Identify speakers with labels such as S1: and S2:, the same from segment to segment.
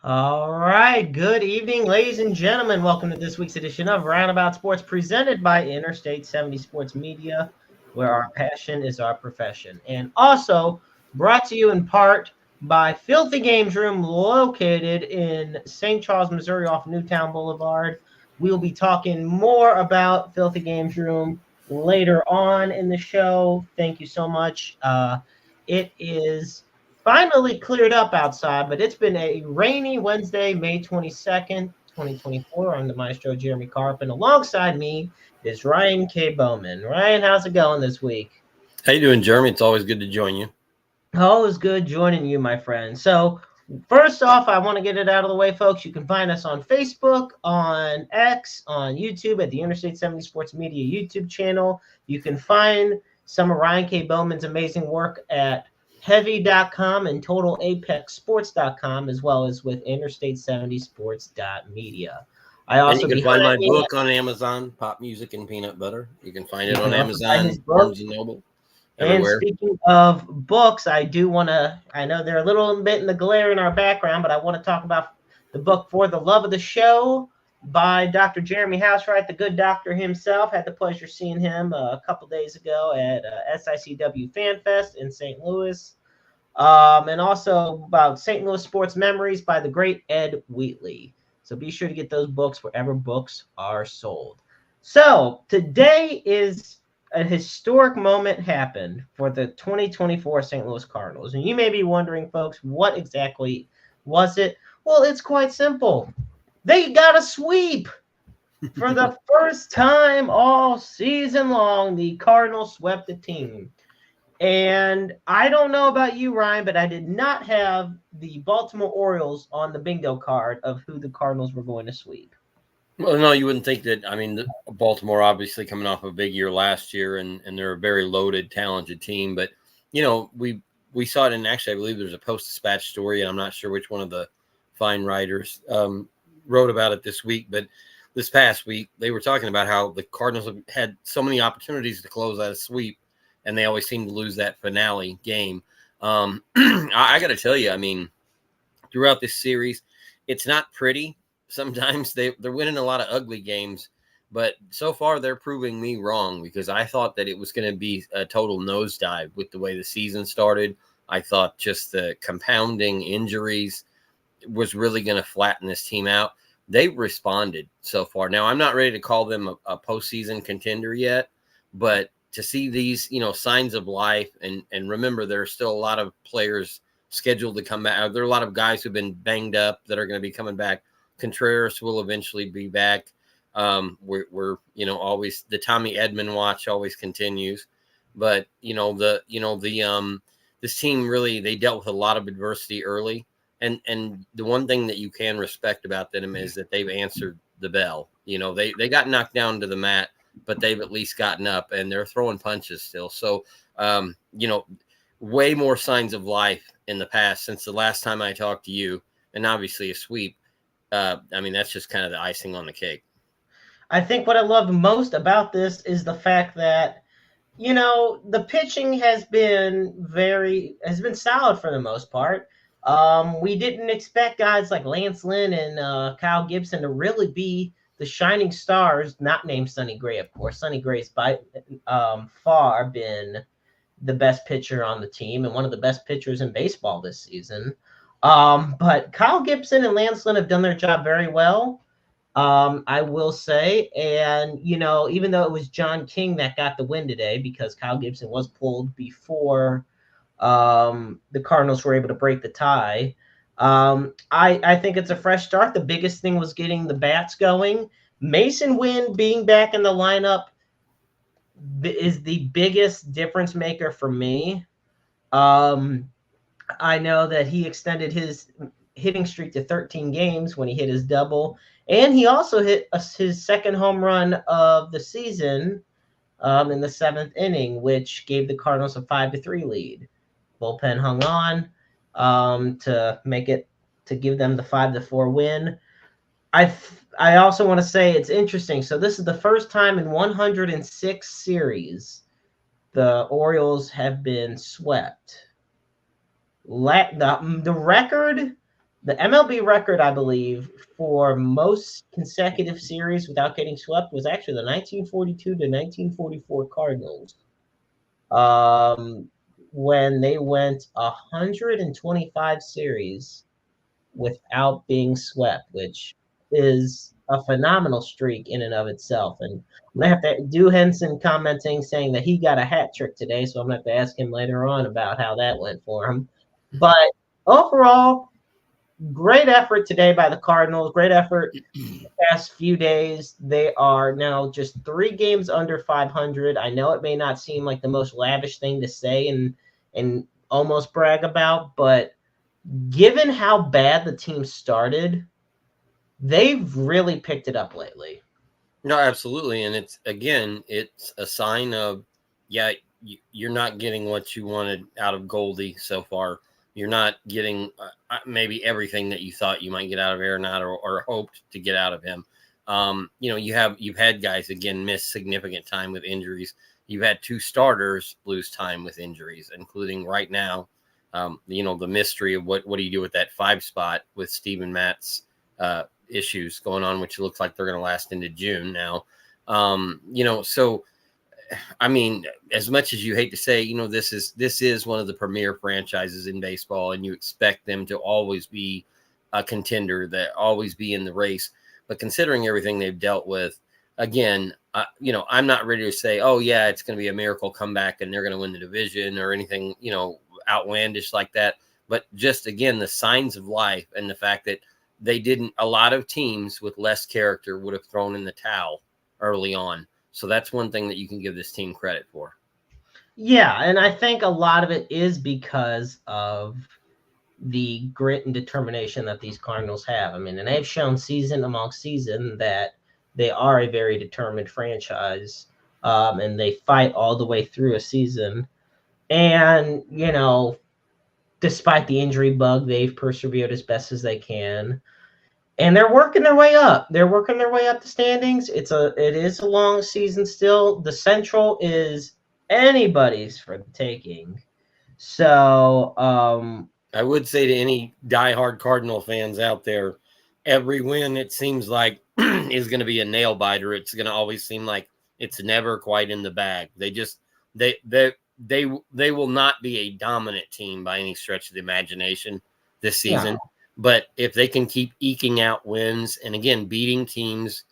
S1: All right. Good evening, ladies and gentlemen. Welcome to this week's edition of Roundabout Sports presented by Interstate 70 Sports Media, where our passion is our profession. And also brought to you in part by Filthy Games Room, located in St. Charles, Missouri, off Newtown Boulevard. We'll be talking more about Filthy Games Room later on in the show. Thank you so much. It is finally cleared up outside, but it's been a rainy Wednesday, May 22nd, 2024. I'm the Maestro Jeremy Carpin. Alongside me is Ryan K. Boman. Ryan, how's it going this week?
S2: How you doing, Jeremy? It's always good to join you.
S1: Always good joining you, my friend. So, first off, I want to get it out of the way, folks. You can find us on Facebook, on X, on YouTube at the Interstate 70 Sports Media YouTube channel. You can find some of Ryan K. Bowman's amazing work at heavy.com and totalapexsports.com, as well as with interstate70sports.media. I
S2: And
S1: also
S2: you can find
S1: behind
S2: my
S1: me,
S2: book on Amazon, Pop Music and Peanut Butter. You can find it
S1: you
S2: on
S1: can also buy
S2: Amazon,
S1: his book.
S2: Barnes & Noble,
S1: And
S2: everywhere.
S1: speaking of books, I do want to, I know they're a little bit in the glare in our background, but I want to talk about the book For the Love of the Show by Dr. Jeremy Housewright, the good doctor himself. Had the pleasure of seeing him a couple days ago at SICW Fan Fest in St. Louis. And also about St. Louis Sports Memories by the great Ed Wheatley. So be sure to get those books wherever books are sold. So today is a historic moment happened for the 2024 St. Louis Cardinals. And you may be wondering, folks, what exactly was it? Well, it's quite simple. They got a sweep. For the first time all season long, the Cardinals swept the team. And I don't know about you, Ryan, but I did not have the Baltimore Orioles on the bingo card of who the Cardinals were going to sweep.
S2: Well, no, you wouldn't think that. I mean, Baltimore obviously coming off a big year last year, and they're a very loaded, talented team. But we saw it, and actually, I believe there's a Post-Dispatch story, and I'm not sure which one of the fine writers wrote about it this week. But this past week, they were talking about how the Cardinals have had so many opportunities to close out a sweep, and they always seem to lose that finale game. I got to tell you, I mean, throughout this series, it's not pretty. Sometimes they're winning a lot of ugly games, but so far they're proving me wrong because I thought that it was going to be a total nosedive with the way the season started. I thought just the compounding injuries was really going to flatten this team out. They responded so far. Now, I'm not ready to call them a postseason contender yet, but to see these, signs of life, and remember, there are still a lot of players scheduled to come back. There are a lot of guys who've been banged up that are going to be coming back. Contreras will eventually be back. We're always the Tommy Edman watch always continues, but this team really, they dealt with a lot of adversity early, and the one thing that you can respect about them is that they've answered the bell. They got knocked down to the mat, but they've at least gotten up and they're throwing punches still. So way more signs of life in the past since the last time I talked to you, and obviously a sweep. I mean, that's just kind of the icing on the cake.
S1: I think what I loved most about this is the fact that, the pitching has been solid for the most part. We didn't expect guys like Lance Lynn and Kyle Gibson to really be the shining stars, not named Sonny Gray, of course. Sonny Gray's by far been the best pitcher on the team and one of the best pitchers in baseball this season. But Kyle Gibson and Lance Lynn have done their job very well, I will say. And, even though it was John King that got the win today because Kyle Gibson was pulled before the Cardinals were able to break the tie, I think it's a fresh start. The biggest thing was getting the bats going. Mason Wynn being back in the lineup is the biggest difference maker for me. I know that he extended his hitting streak to 13 games when he hit his double, and he also hit his second home run of the season in the seventh inning, which gave the Cardinals a 5-3 lead. Bullpen hung on to give them the 5-4 win. I also want to say it's interesting. So this is the first time in 106 series the Orioles have been swept. The record the MLB record, I believe, for most consecutive series without getting swept was actually the 1942 to 1944 Cardinals, when they went 125 series without being swept, which is a phenomenal streak in and of itself. And I'm gonna have to do Henson commenting saying that he got a hat trick today, so I'm gonna have to ask him later on about how that went for him. But overall, great effort today by the Cardinals. Great effort the past few days. They are now just 3 games under 500. I know it may not seem like the most lavish thing to say and almost brag about, but given how bad the team started, they've really picked it up lately.
S2: No, absolutely. And it's a sign of, yeah, you're not getting what you wanted out of Goldie so far. You're not getting maybe everything that you thought you might get out of Arenado or hoped to get out of him. You've had guys again miss significant time with injuries. You've had 2 starters lose time with injuries, including right now. The mystery of what do you do with that 5 spot with Steven Matt's issues going on, which looks like they're going to last into June now. So I mean, as much as you hate to say, this is one of the premier franchises in baseball, and you expect them to always be a contender, that always be in the race. But considering everything they've dealt with, again, I'm not ready to say, oh yeah, it's going to be a miracle comeback and they're going to win the division or anything, outlandish like that. But just again, the signs of life and the fact that a lot of teams with less character would have thrown in the towel early on. So that's one thing that you can give this team credit for.
S1: Yeah, and I think a lot of it is because of the grit and determination that these Cardinals have. I mean, and they've shown season amongst season that they are a very determined franchise, and they fight all the way through a season. And, despite the injury bug, they've persevered as best as they can. And they're working their way up. They're working their way up the standings. It is a long season still. The Central is anybody's for the taking. So
S2: I would say to any diehard Cardinal fans out there, every win, it seems like, is going to be a nail biter. It's going to always seem like it's never quite in the bag. They will not be a dominant team by any stretch of the imagination this season.
S1: No.
S2: But if they can keep eking out wins and, again, beating teams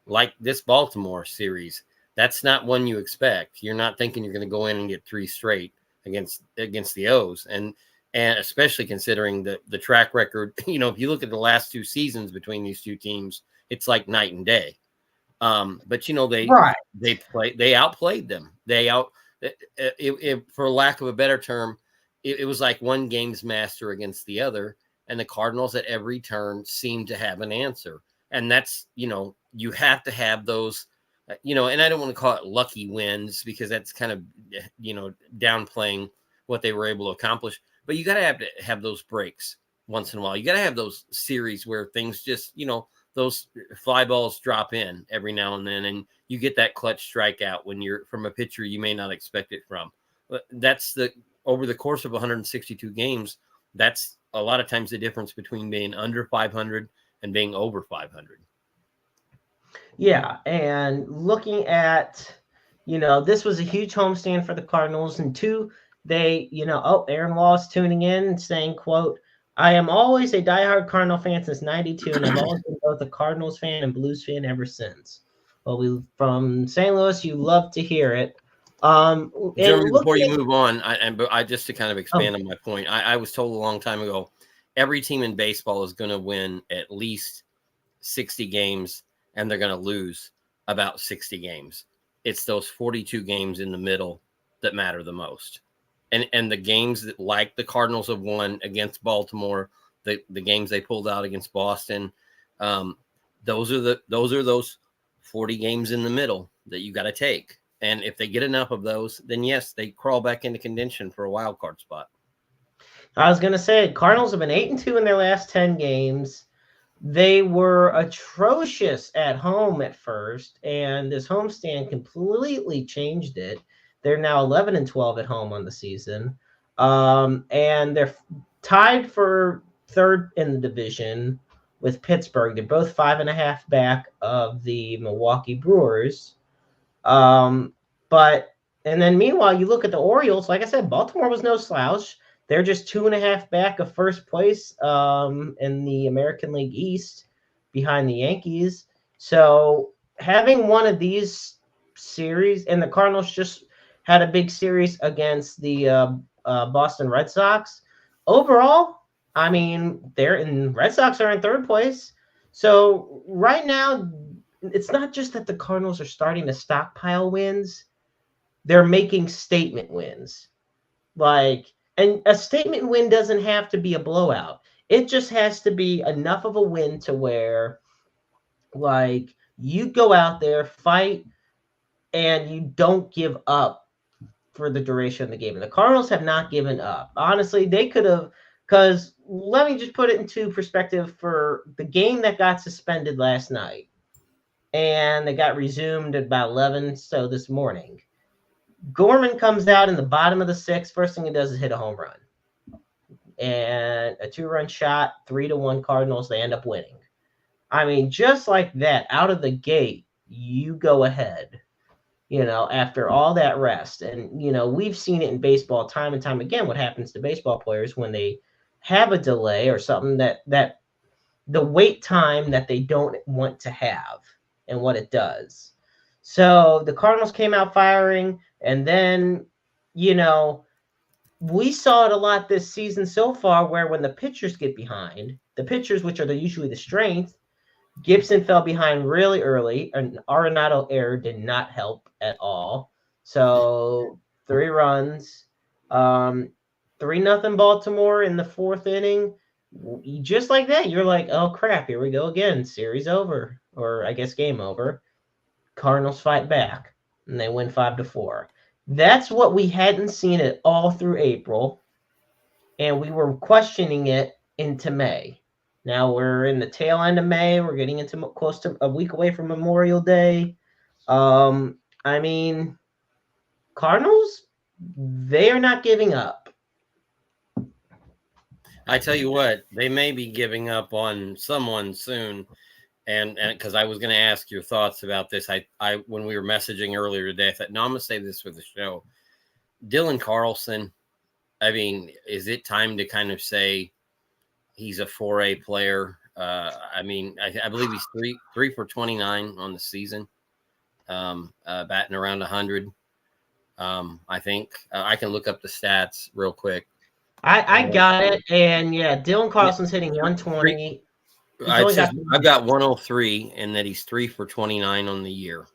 S2: like this Baltimore series, that's not one you expect. You're not thinking you're going to go in and get 3 straight against the O's. And especially considering the track record, if you look at the last 2 seasons between these 2 teams, it's like night and day. But they outplayed them. For lack of a better term, it was like one game's master against the other. And the Cardinals at every turn seem to have an answer. And that's, you have to have those, and I don't want to call it lucky wins because that's kind of, downplaying what they were able to accomplish. But you got to have those breaks once in a while. You got to have those series where things just, those fly balls drop in every now and then. And you get that clutch strikeout when you're from a pitcher you may not expect it from. That's over the course of 162 games, that's a lot of times the difference between being under 500 and being over 500.
S1: Yeah, and looking at, this was a huge homestand for the Cardinals, and 2, they, Aaron Wallace tuning in and saying, quote, "I am always a diehard Cardinal fan since '92, and I've always been both a Cardinals fan and Blues fan ever since." Well, from St. Louis, you love to hear it.
S2: Jeremy, before you move on, I just to kind of expand on my point, I was told a long time ago, every team in baseball is going to win at least 60 games, and they're going to lose about 60 games. It's those 42 games in the middle that matter the most. And the games that, like the Cardinals have won against Baltimore, the games they pulled out against Boston, those are those 40 games in the middle that you got to take. And if they get enough of those, then yes, they crawl back into contention for a wild card spot.
S1: I was going to say, Cardinals have been 8-2 in their last 10 games. They were atrocious at home at first, and this homestand completely changed it. They're now 11-12 at home on the season, and they're tied for third in the division with Pittsburgh. They're both 5.5 back of the Milwaukee Brewers. But and then meanwhile, you look at the Orioles. Like I said, Baltimore was no slouch. They're just 2.5 back of first place in the American League East behind the Yankees. So having one of these series, and the Cardinals just had a big series against the Boston Red Sox. Overall, I mean, Red Sox are in third place. So right now, it's not just that the Cardinals are starting to stockpile wins. They're making statement wins. And a statement win doesn't have to be a blowout. It just has to be enough of a win to where, you go out there, fight, and you don't give up for the duration of the game. And the Cardinals have not given up. Honestly, they could have, because let me just put it into perspective for the game that got suspended last night. And it got resumed at about 11, so this morning. Gorman comes out in the bottom of the sixth. First thing he does is hit a home run. And a 2-run shot, 3-1 Cardinals. They end up winning. I mean, just like that, out of the gate, you go ahead, after all that rest. And, we've seen it in baseball time and time again, what happens to baseball players when they have a delay or something that the wait time that they don't want to have and what it does. So the Cardinals came out firing. And then, we saw it a lot this season so far where when the pitchers get behind, the pitchers, which are usually the strength, Gibson fell behind really early. An Arenado error did not help at all. So 3 runs, 3-0 Baltimore in the 4th inning. Just like that, you're like, oh, crap, here we go again. Series over, or I guess game over. Cardinals fight back, and they win 5-4. That's what we hadn't seen it all through April, and we were questioning it into May. Now we're in the tail end of May. We're getting into close to a week away from Memorial Day. I mean, Cardinals, they are not giving up.
S2: I tell you what, they may be giving up on someone soon. And because I was going to ask your thoughts about this, I when we were messaging earlier today, I thought, no, I'm going to save this for the show. Dylan Carlson, I mean, is it time to kind of say he's a 4A player? I mean, I believe he's 3 for 29 on the season, batting around 100. I think I can look up the stats real quick.
S1: I got it, and yeah, Dylan Carlson's hitting 120.
S2: I've got 103, and that he's 3 for 29 on the year.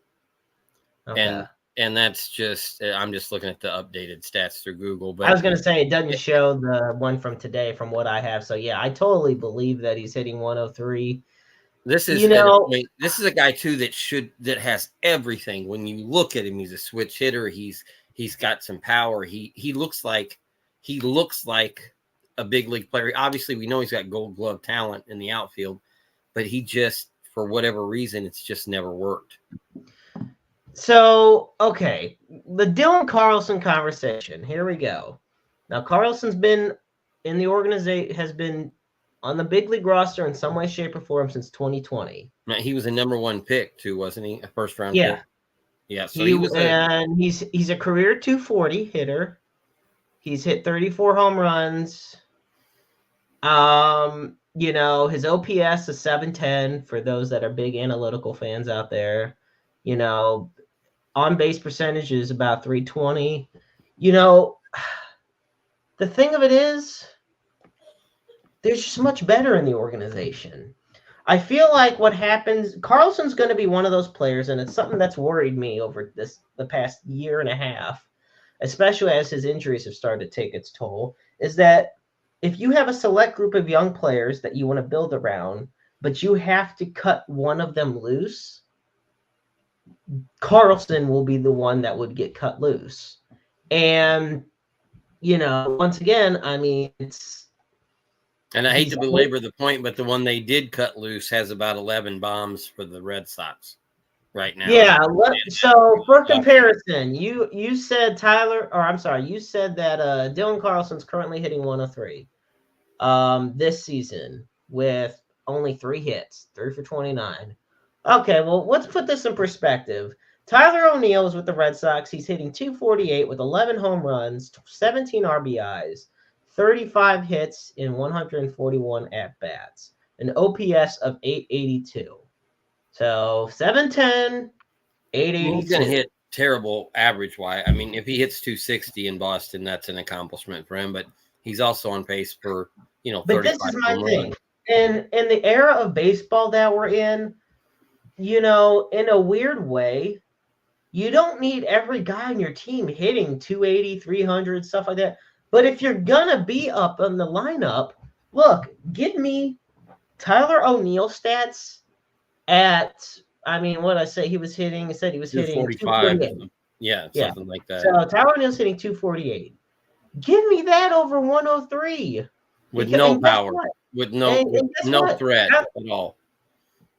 S2: Okay. And that's just, I'm just looking at the updated stats through Google. But
S1: I was going to say, it doesn't show the one from today from what I have. So yeah, I totally believe that he's hitting 103.
S2: This is, this is a guy too that has everything. When you look at him, he's a switch hitter. He's got some power. He looks like a big league player. Obviously, we know he's got Gold Glove talent in the outfield, but he just, for whatever reason, it's just never worked.
S1: So, okay, the Dylan Carlson conversation. Here we go. Now, Carlson's been in the organization, has been on the big league roster in some way, shape, or form since 2020.
S2: Now, he was a number 1 pick too, wasn't he? A first round
S1: pick.
S2: Yeah. So
S1: he's a career 240 hitter. He's hit 34 home runs. His OPS is 710 for those that are big analytical fans out there. On base percentage is about 320. The thing of it is, there's just much better in the organization. I feel like what happens, Carlson's going to be one of those players, and it's something that's worried me over the past year and a half, especially as his injuries have started to take its toll, is that if you have a select group of young players that you want to build around, but you have to cut one of them loose, Carlson will be the one that would get cut loose. And, once again, I mean,
S2: and I hate to belabor the point, but the one they did cut loose has about 11 bombs for the Red Sox right now.
S1: Yeah. So for comparison, you said you said that Dylan Carlson's currently hitting 103. this season with only 3 hits, 3 for 29. Okay, well, let's put this in perspective. Tyler O'Neill is with the Red Sox. He's hitting 248 with 11 home runs, 17 RBIs, 35 hits in 141 at-bats, an OPS of 882. So 710,
S2: He's going to
S1: 882.
S2: hit terrible average wise. I mean, if he hits 260 in Boston, that's an accomplishment for him. But he's also on pace for,
S1: But
S2: 35
S1: this is my
S2: home
S1: thing.
S2: runs.
S1: In the era of baseball that we're in, in a weird way, you don't need every guy on your team hitting 280, 300, stuff like that. But if you're going to be up in the lineup, look, give me Tyler O'Neill stats at, what did I say he was hitting? He said he was hitting 248.
S2: Yeah, something like that.
S1: So Tyler O'Neill's hitting 248. Give me that over 103.
S2: With no power, with no threat at all.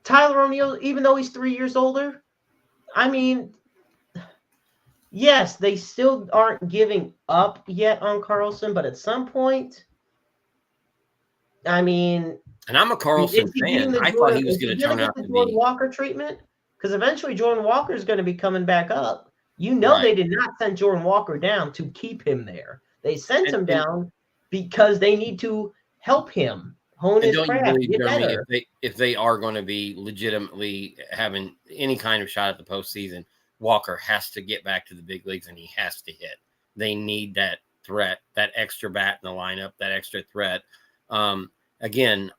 S1: Tyler O'Neill, even though he's 3 years older, yes, they still aren't giving up yet on Carlson, but at some point,
S2: and I'm a Carlson fan. I thought he was going to turn out to be
S1: Jordan Walker treatment, because eventually Jordan Walker is going to be coming back up. They did not send Jordan Walker down to keep him there. They sent him down because they need to help him hone his craft.
S2: Get better. If they are going to be legitimately having any kind of shot at the postseason, Walker has to get back to the big leagues and he has to hit. They need that threat, that extra bat in the lineup, that extra threat. Again,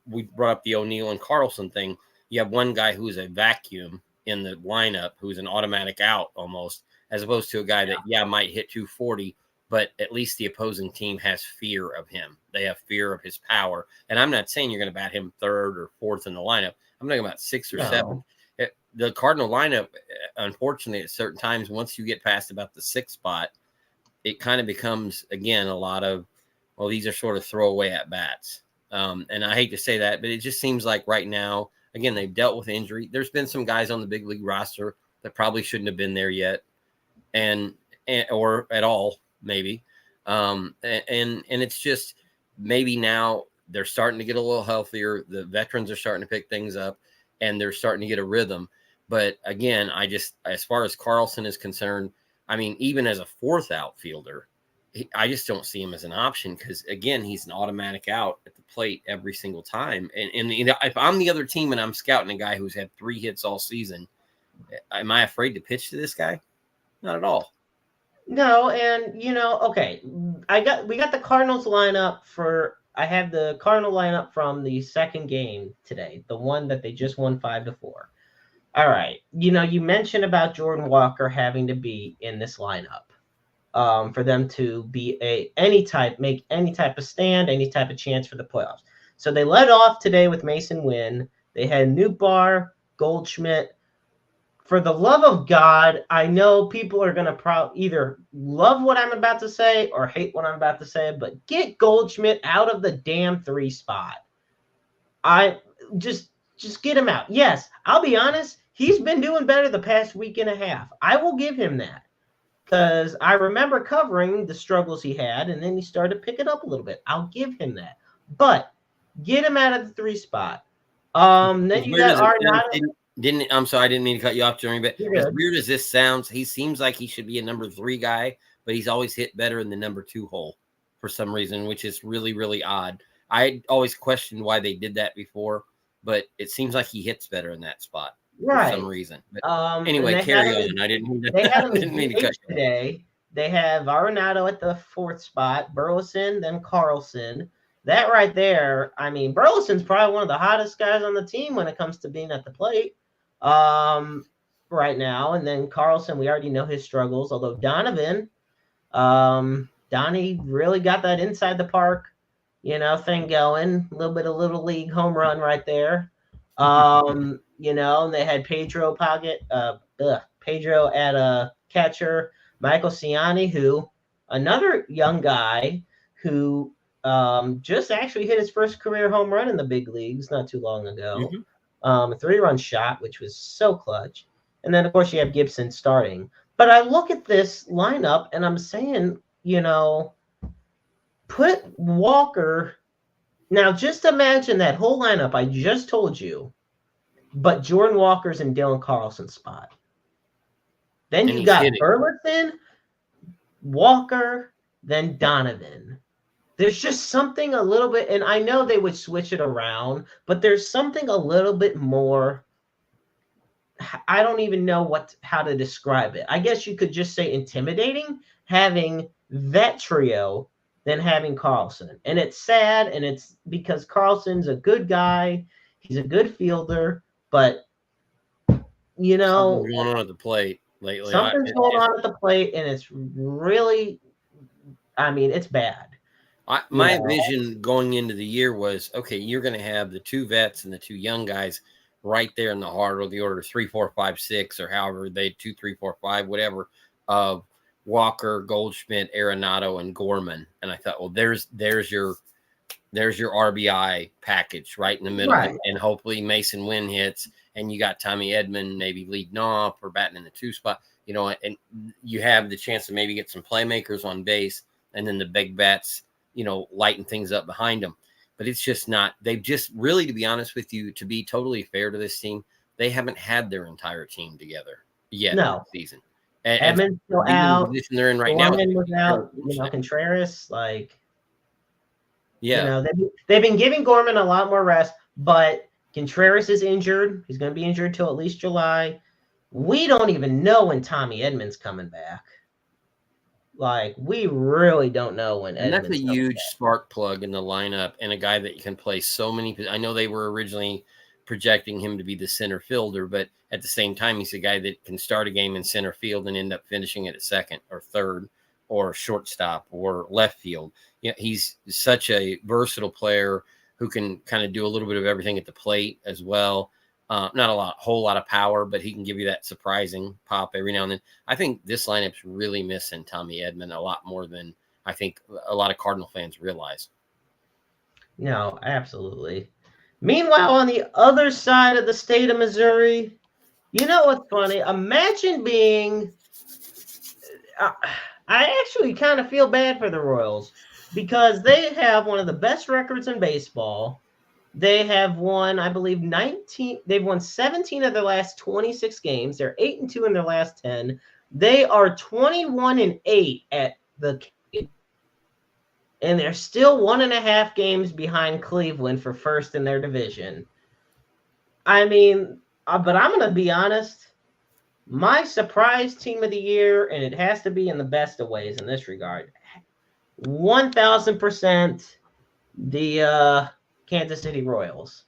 S2: we brought up the O'Neill and Carlson thing. You have one guy who's a vacuum in the lineup, who's an automatic out almost, as opposed to a guy that might hit 240, but at least the opposing team has fear of him. They have fear of his power. And I'm not saying you're going to bat him third or fourth in the lineup. I'm talking about 6 or 7. The Cardinal lineup, unfortunately, at certain times, once you get past about the 6th spot, it kind of becomes, again, a lot of, these are sort of throwaway at bats. And I hate to say that, but it just seems like right now, again, they've dealt with injury. There's been some guys on the big league roster that probably shouldn't have been there yet, or at all, maybe. And it's just maybe now they're starting to get a little healthier. The veterans are starting to pick things up, and they're starting to get a rhythm. But again, as far as Carlson is concerned, even as a 4th outfielder, I just don't see him as an option because, again, he's an automatic out at the plate every single time. And if I'm the other team and I'm scouting a guy who's had 3 hits all season, am I afraid to pitch to this guy? Not at all.
S1: No, and okay, we got the Cardinals lineup I have the Cardinal lineup from the second game today, the one that they just won 5-4. All right, you mentioned about Jordan Walker having to be in this lineup. For them to be make any type of stand, any type of chance for the playoffs. So they led off today with Mason Wynn. They had Nootbaar, Goldschmidt. For the love of God, I know people are going to either love what I'm about to say or hate what I'm about to say, but get Goldschmidt out of the damn 3 spot. I just get him out. Yes, I'll be honest. He's been doing better the past week and a half. I will give him that. Because I remember covering the struggles he had, and then he started to pick it up a little bit. I'll give him that. But get him out of the 3 spot. Then you got Arenado.
S2: I'm sorry, I didn't mean to cut you off, Jeremy, but as weird as this sounds, he seems like he should be a number 3 guy, but he's always hit better in the number 2 hole for some reason, which is really, really odd. I always questioned why they did that before, but it seems like he hits better in that spot. For some reason. But anyway, carry on. I didn't mean to cut you
S1: today. They have Arenado at the 4th spot, Burleson, then Carlson. That right there, Burleson's probably one of the hottest guys on the team when it comes to being at the plate right now. And then Carlson, we already know his struggles, although Donovan, Donnie really got that inside the park, thing going. A little bit of little league home run right there. And they had Pedro at a catcher, Michael Ciani, who another young guy who just actually hit his first career home run in the big leagues not too long ago. A 3-run shot, which was so clutch. And then, of course, you have Gibson starting. But I look at this lineup and I'm saying, put Walker. Now, just imagine that whole lineup I just told you, but Jordan Walker's in Dylan Carlson's spot. Then
S2: And
S1: you
S2: he's
S1: got
S2: hitting.
S1: Burleson, Walker, then Donovan. There's just something a little bit, and I know they would switch it around, but there's something a little bit more. I don't even know how to describe it. I guess you could just say intimidating having that trio than having Carlson. And it's sad, and it's because Carlson's a good guy. He's a good fielder, but
S2: Something's going on at the plate lately.
S1: something's going on at the plate, and it's really, it's bad.
S2: My vision going into the year was, okay, you're going to have the two vets and the two young guys right there in the heart of the order 3, 4, 5, 6, or however they 2, 3, 4, 5, whatever, of Walker, Goldschmidt, Arenado, and Gorman. And I thought, well, there's your RBI package right in the middle,
S1: Right.
S2: And hopefully Mason Wynn hits, and you got Tommy Edman maybe leading off or batting in the 2 spot, and you have the chance to maybe get some playmakers on base, and then the big bats, lighten things up behind them. But it's just not. They've just really, to be honest with you, to be totally fair to this team, they haven't had their entire team together yet
S1: No.
S2: this season.
S1: Edmonds still out.
S2: The position they're in right now.
S1: Was out. Contreras,
S2: yeah.
S1: They've been giving Gorman a lot more rest, but Contreras is injured. He's going to be injured till at least July. We don't even know when Tommy Edmonds coming back. We really don't know when.
S2: And that's a huge spark plug in the lineup, and a guy that can play so many. I know they were originally projecting him to be the center fielder, but at the same time, he's a guy that can start a game in center field and end up finishing it at second or third or shortstop or left field. He's such a versatile player who can kind of do a little bit of everything at the plate as well. Not a whole lot of power, but he can give you that surprising pop every now and then. I think this lineup's really missing Tommy Edman a lot more than I think a lot of Cardinal fans realize.
S1: No, absolutely. Meanwhile, on the other side of the state of Missouri, what's funny? Imagine being. I actually kind of feel bad for the Royals because they have one of the best records in baseball. They have won, I believe, 19. They've won 17 of their last 26 games. They're 8-2 in their last 10. They are 21-8 at the, and they're still 1.5 games behind Cleveland for first in their division. But I'm going to be honest. My surprise team of the year, and it has to be in the best of ways in this regard, 1,000% the Kansas City Royals.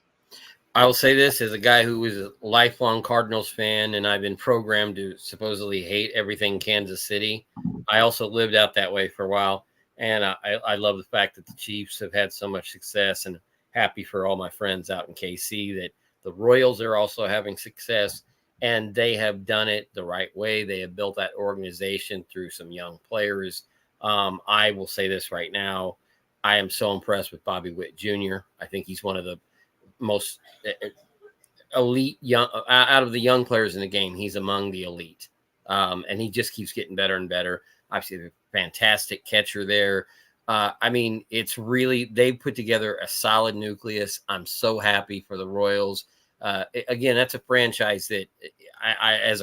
S2: I will say this as a guy who was a lifelong Cardinals fan, and I've been programmed to supposedly hate everything Kansas City. I also lived out that way for a while, and I love the fact that the Chiefs have had so much success, and happy for all my friends out in KC that the Royals are also having success, and they have done it the right way. They have built that organization through some young players. I will say this right now. I am so impressed with Bobby Witt Jr. I think he's one of the most elite young out of the young players in the game. He's among the elite, and he just keeps getting better and better. Obviously, a fantastic catcher there. It's really they put together a solid nucleus. I'm so happy for the Royals. Again, that's a franchise that I as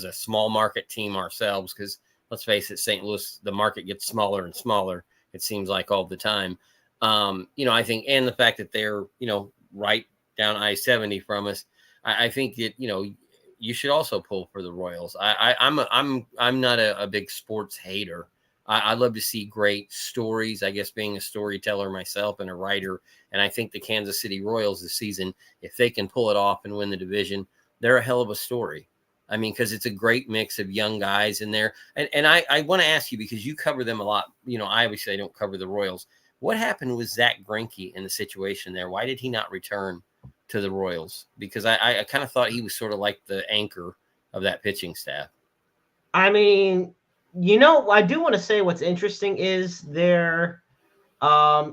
S2: a small market team ourselves, because let's face it, St. Louis, the market gets smaller and smaller. It seems like all the time. I think, and the fact that they're, right down I-70 from us, I think that, you should also pull for the Royals. I'm not a big sports hater. I love to see great stories, I guess, being a storyteller myself and a writer. And I think the Kansas City Royals this season, if they can pull it off and win the division, they're a hell of a story. Because it's a great mix of young guys in there. And I want to ask you, because you cover them a lot. I obviously don't cover the Royals. What happened with Zach Greinke in the situation there? Why did he not return to the Royals? Because I kind of thought he was sort of like the anchor of that pitching staff.
S1: I do want to say what's interesting is there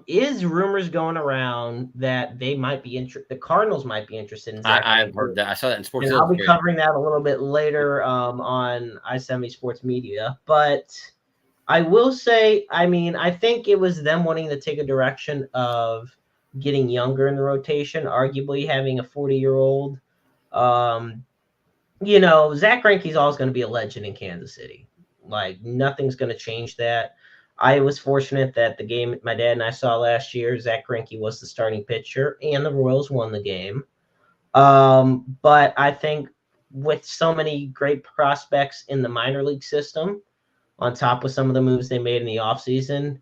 S1: is rumors going around that they might be the Cardinals might be interested in Zach.
S2: I've heard that. I saw that in Sports
S1: Illustrated. I'll be covering that a little bit later on I-70 Sports Media. But I will say, I mean, I think it was them wanting to take a direction of getting younger in the rotation, arguably having a 40-year-old. Um, Zach Greinke's always going to be a legend in Kansas City. Like, nothing's going to change that. I was fortunate that the game my dad and I saw last year, Zach Greinke was the starting pitcher, and the Royals won the game. But I think with so many great prospects in the minor league system, on top of some of the moves they made in the offseason,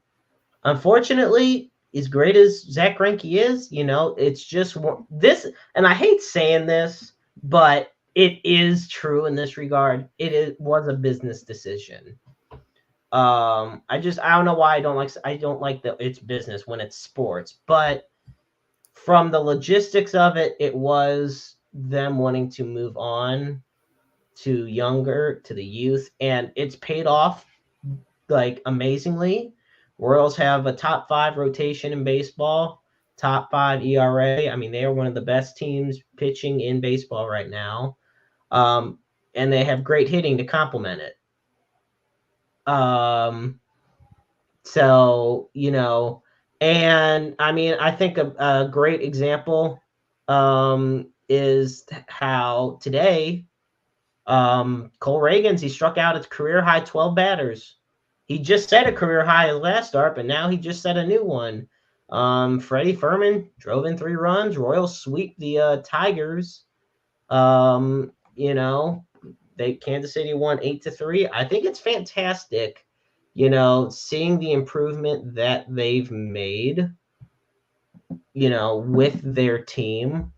S1: unfortunately, as great as Zach Greinke is, it's just this, and I hate saying this, but it is true in this regard. Was a business decision. I don't know why I don't like that it's business when it's sports, but from the logistics of it, it was them wanting to move on to the youth, and it's paid off like amazingly. Royals have a top 5 rotation in baseball, top 5 ERA. I mean, they are one of the best teams pitching in baseball right now. And they have great hitting to complement it. So, and I mean, I think a great example is how today Cole Reagans, he struck out his career high 12 batters. He just set a career high his last start, but now he just set a new one. Freddie Fermin drove in 3 runs. Royals sweep the Tigers. Kansas City won 8-3. I think it's fantastic, seeing the improvement that they've made, with their team.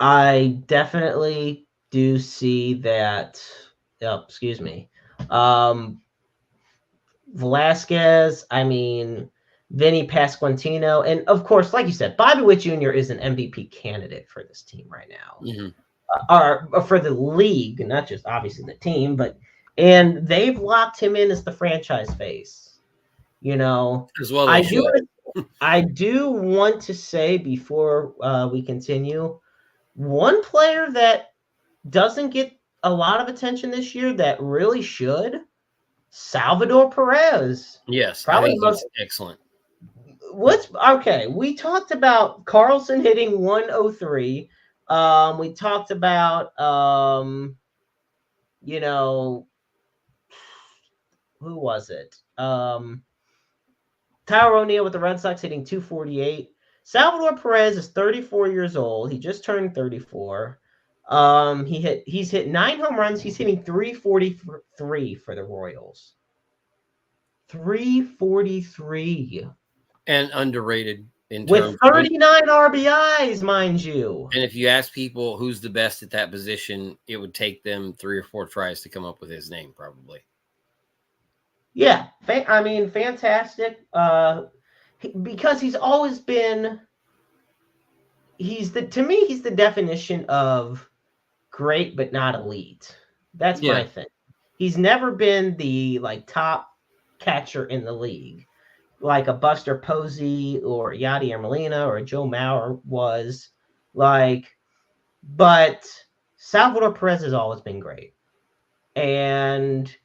S1: I definitely do see that. Oh, excuse me. Velasquez, I mean, Vinny Pasquantino, and of course, like you said, Bobby Witt Jr. is an MVP candidate for this team right now, or for the league, not just obviously the team, and they've locked him in as the franchise face.
S2: As well they should.
S1: I do want to say before we continue, one player that doesn't get a lot of attention this year that really should, Salvador Perez.
S2: Yes, I think he's excellent.
S1: Okay? We talked about Carlson hitting 103. We talked about who was it? Tyler O'Neill with the Red Sox hitting 248. Salvador Perez is 34 years old. He just turned 34. He's hit 9 home runs. He's hitting 343 for the Royals. 343.
S2: And underrated
S1: with 39 RBIs, mind you.
S2: And if you ask people who's the best at that position, it would take them 3 or 4 tries to come up with his name, probably.
S1: Yeah, I mean, fantastic. Because he's always been. To me, he's the definition of great but not elite. That's my thing. He's never been the top catcher in the league, like a Buster Posey or Yadier Molina or Joe Mauer was. But Salvador Perez has always been great. And,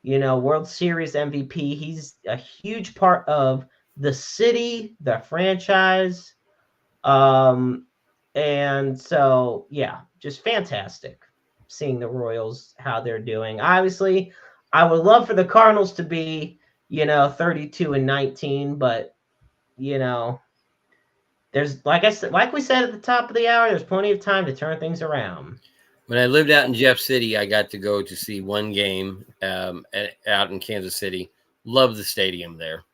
S1: World Series MVP, he's a huge part of the city, the franchise. And so, yeah, just fantastic seeing the Royals, how they're doing. Obviously, I would love for the Cardinals to be, 32-19, but, there's, like we said at the top of the hour, there's plenty of time to turn things around.
S2: When I lived out in Jeff City, I got to go to see one game out in Kansas City. Love the stadium there.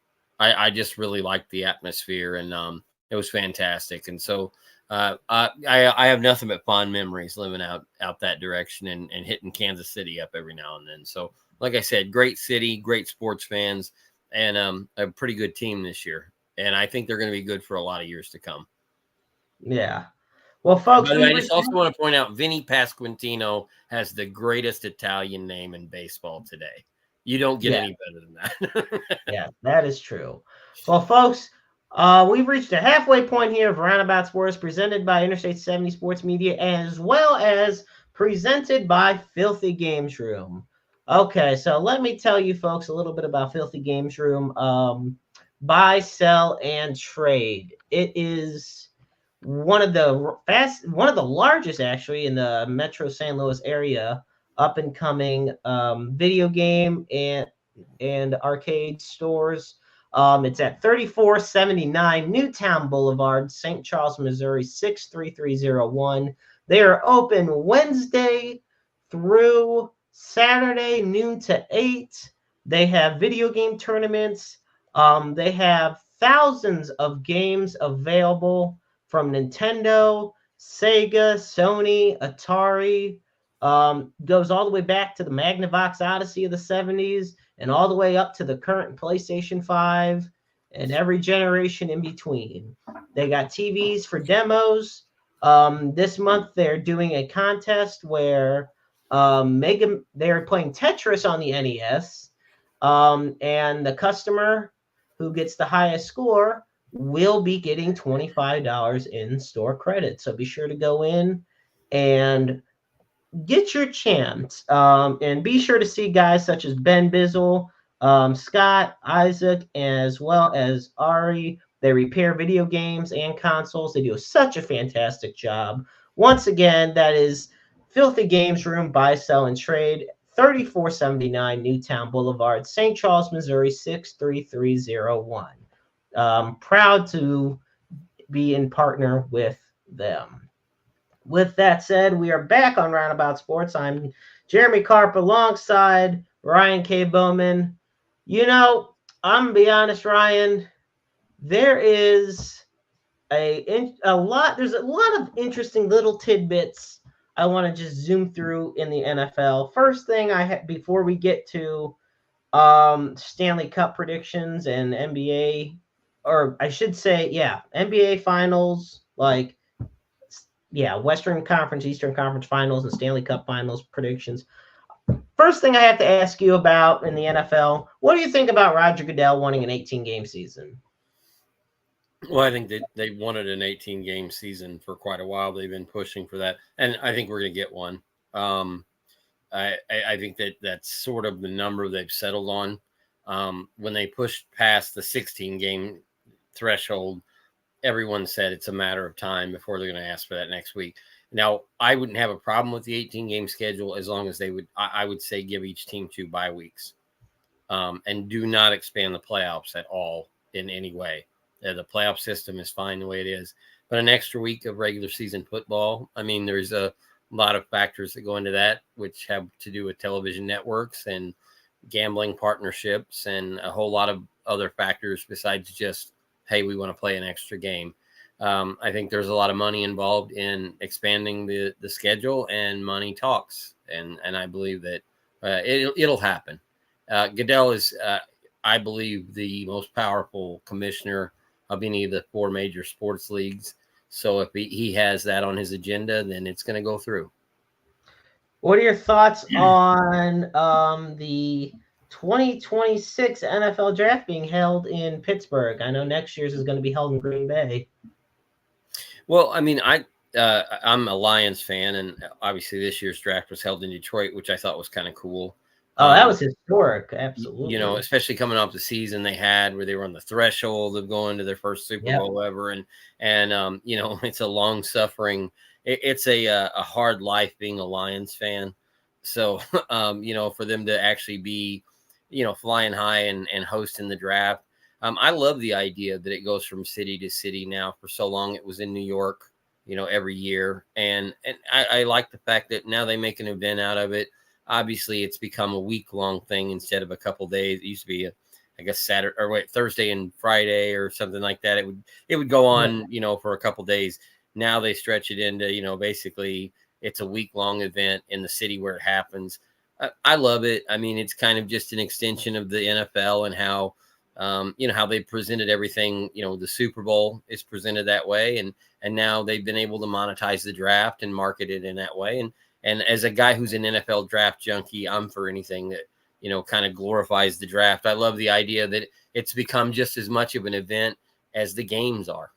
S2: I just really liked the atmosphere, and it was fantastic. And so I have nothing but fond memories living out that direction and hitting Kansas City up every now and then. So, like I said, great city, great sports fans, and a pretty good team this year. And I think they're going to be good for a lot of years to come.
S1: Yeah. Well, folks,
S2: I just also want to point out Vinny Pasquantino has the greatest Italian name in baseball today. You don't get any better than that.
S1: Yeah, that is true. Well, folks, we've reached a halfway point here of Roundabout Sports, presented by Interstate 70 Sports Media, as well as presented by Filthy Games Room. Okay, so let me tell you folks a little bit about Filthy Games Room. Buy, sell, and trade. It is one of the largest actually in the Metro St. Louis area, up and coming video game and arcade stores. It's at 3479 Newtown Boulevard, St. Charles, Missouri 63301. They are open Wednesday through Saturday, noon to 8. They have video game tournaments. They have thousands of games available from Nintendo, Sega, Sony, Atari. Goes all the way back to the Magnavox Odyssey of the 70s and all the way up to the current PlayStation 5 and every generation in between. They got TVs for demos. This month they're doing a contest where they're playing Tetris on the NES, and the customer who gets the highest score will be getting $25 in store credit. So be sure to go in and get your chance. And be sure to see guys such as Ben Bizzle, Scott, Isaac, as well as Ari. They repair video games and consoles. They do such a fantastic job. Once again, that is Filthy Games Room, buy, sell, and trade, 3479 Newtown Boulevard, St. Charles, Missouri 63301. Proud to be in partner with them. With that said, we are back on Roundabout Sports. I'm Jeremy Karp alongside Ryan K. Boman. You know, I'm gonna be honest, Ryan. There is there's a lot of interesting little tidbits I want to just zoom through in the NFL. First thing before we get to Stanley Cup predictions and NBA, or I should say, yeah, NBA finals, like, yeah, Western Conference, Eastern Conference finals, and Stanley Cup finals predictions. First thing I have to ask you about in the NFL, what do you think about Roger Goodell wanting an 18-game season?
S2: Well, I think they wanted an 18-game season for quite a while. They've been pushing for that, and I think we're going to get one. I think that's sort of the number they've settled on. When they pushed past the 16-game threshold, everyone said it's a matter of time before they're going to ask for that next week. Now, I wouldn't have a problem with the 18-game schedule as long as I would say give each team 2 bye weeks, and do not expand the playoffs at all in any way. The playoff system is fine the way it is, but an extra week of regular season football, I mean, there's a lot of factors that go into that, which have to do with television networks and gambling partnerships and a whole lot of other factors besides just, hey, we want to play an extra game. I think there's a lot of money involved in expanding the schedule, and money talks. And I believe that it'll happen. Goodell is, I believe, the most powerful commissioner of any of the 4 major sports leagues. So if he has that on his agenda, then it's going to go through.
S1: What are your thoughts on the 2026 NFL draft being held in Pittsburgh? I know next year's is going to be held in Green Bay.
S2: Well, I mean, I'm a Lions fan, and obviously this year's draft was held in Detroit, which I thought was kind of cool.
S1: Oh, that was historic. Absolutely.
S2: You know, especially coming off the season they had where they were on the threshold of going to their first Super Bowl ever. And you know, it's a long suffering, it's a hard life being a Lions fan. So, you know, for them to actually be, you know, flying high and hosting the draft. I love the idea that it goes from city to city now. For so long, it was in New York, you know, every year. And I like the fact that now they make an event out of it. Obviously, it's become a week-long thing instead of a couple days. It used to be, I guess, Thursday and Friday or something like that. It would go on, you know, for a couple days. Now they stretch it into, you know, basically it's a week-long event in the city where it happens. I love it. I mean, it's kind of just an extension of the NFL and how, you know, how they presented everything. You know, the Super Bowl is presented that way, and now they've been able to monetize the draft and market it in that way. And as a guy who's an NFL draft junkie, I'm for anything that, you know, kind of glorifies the draft. I love the idea that it's become just as much of an event as the games are.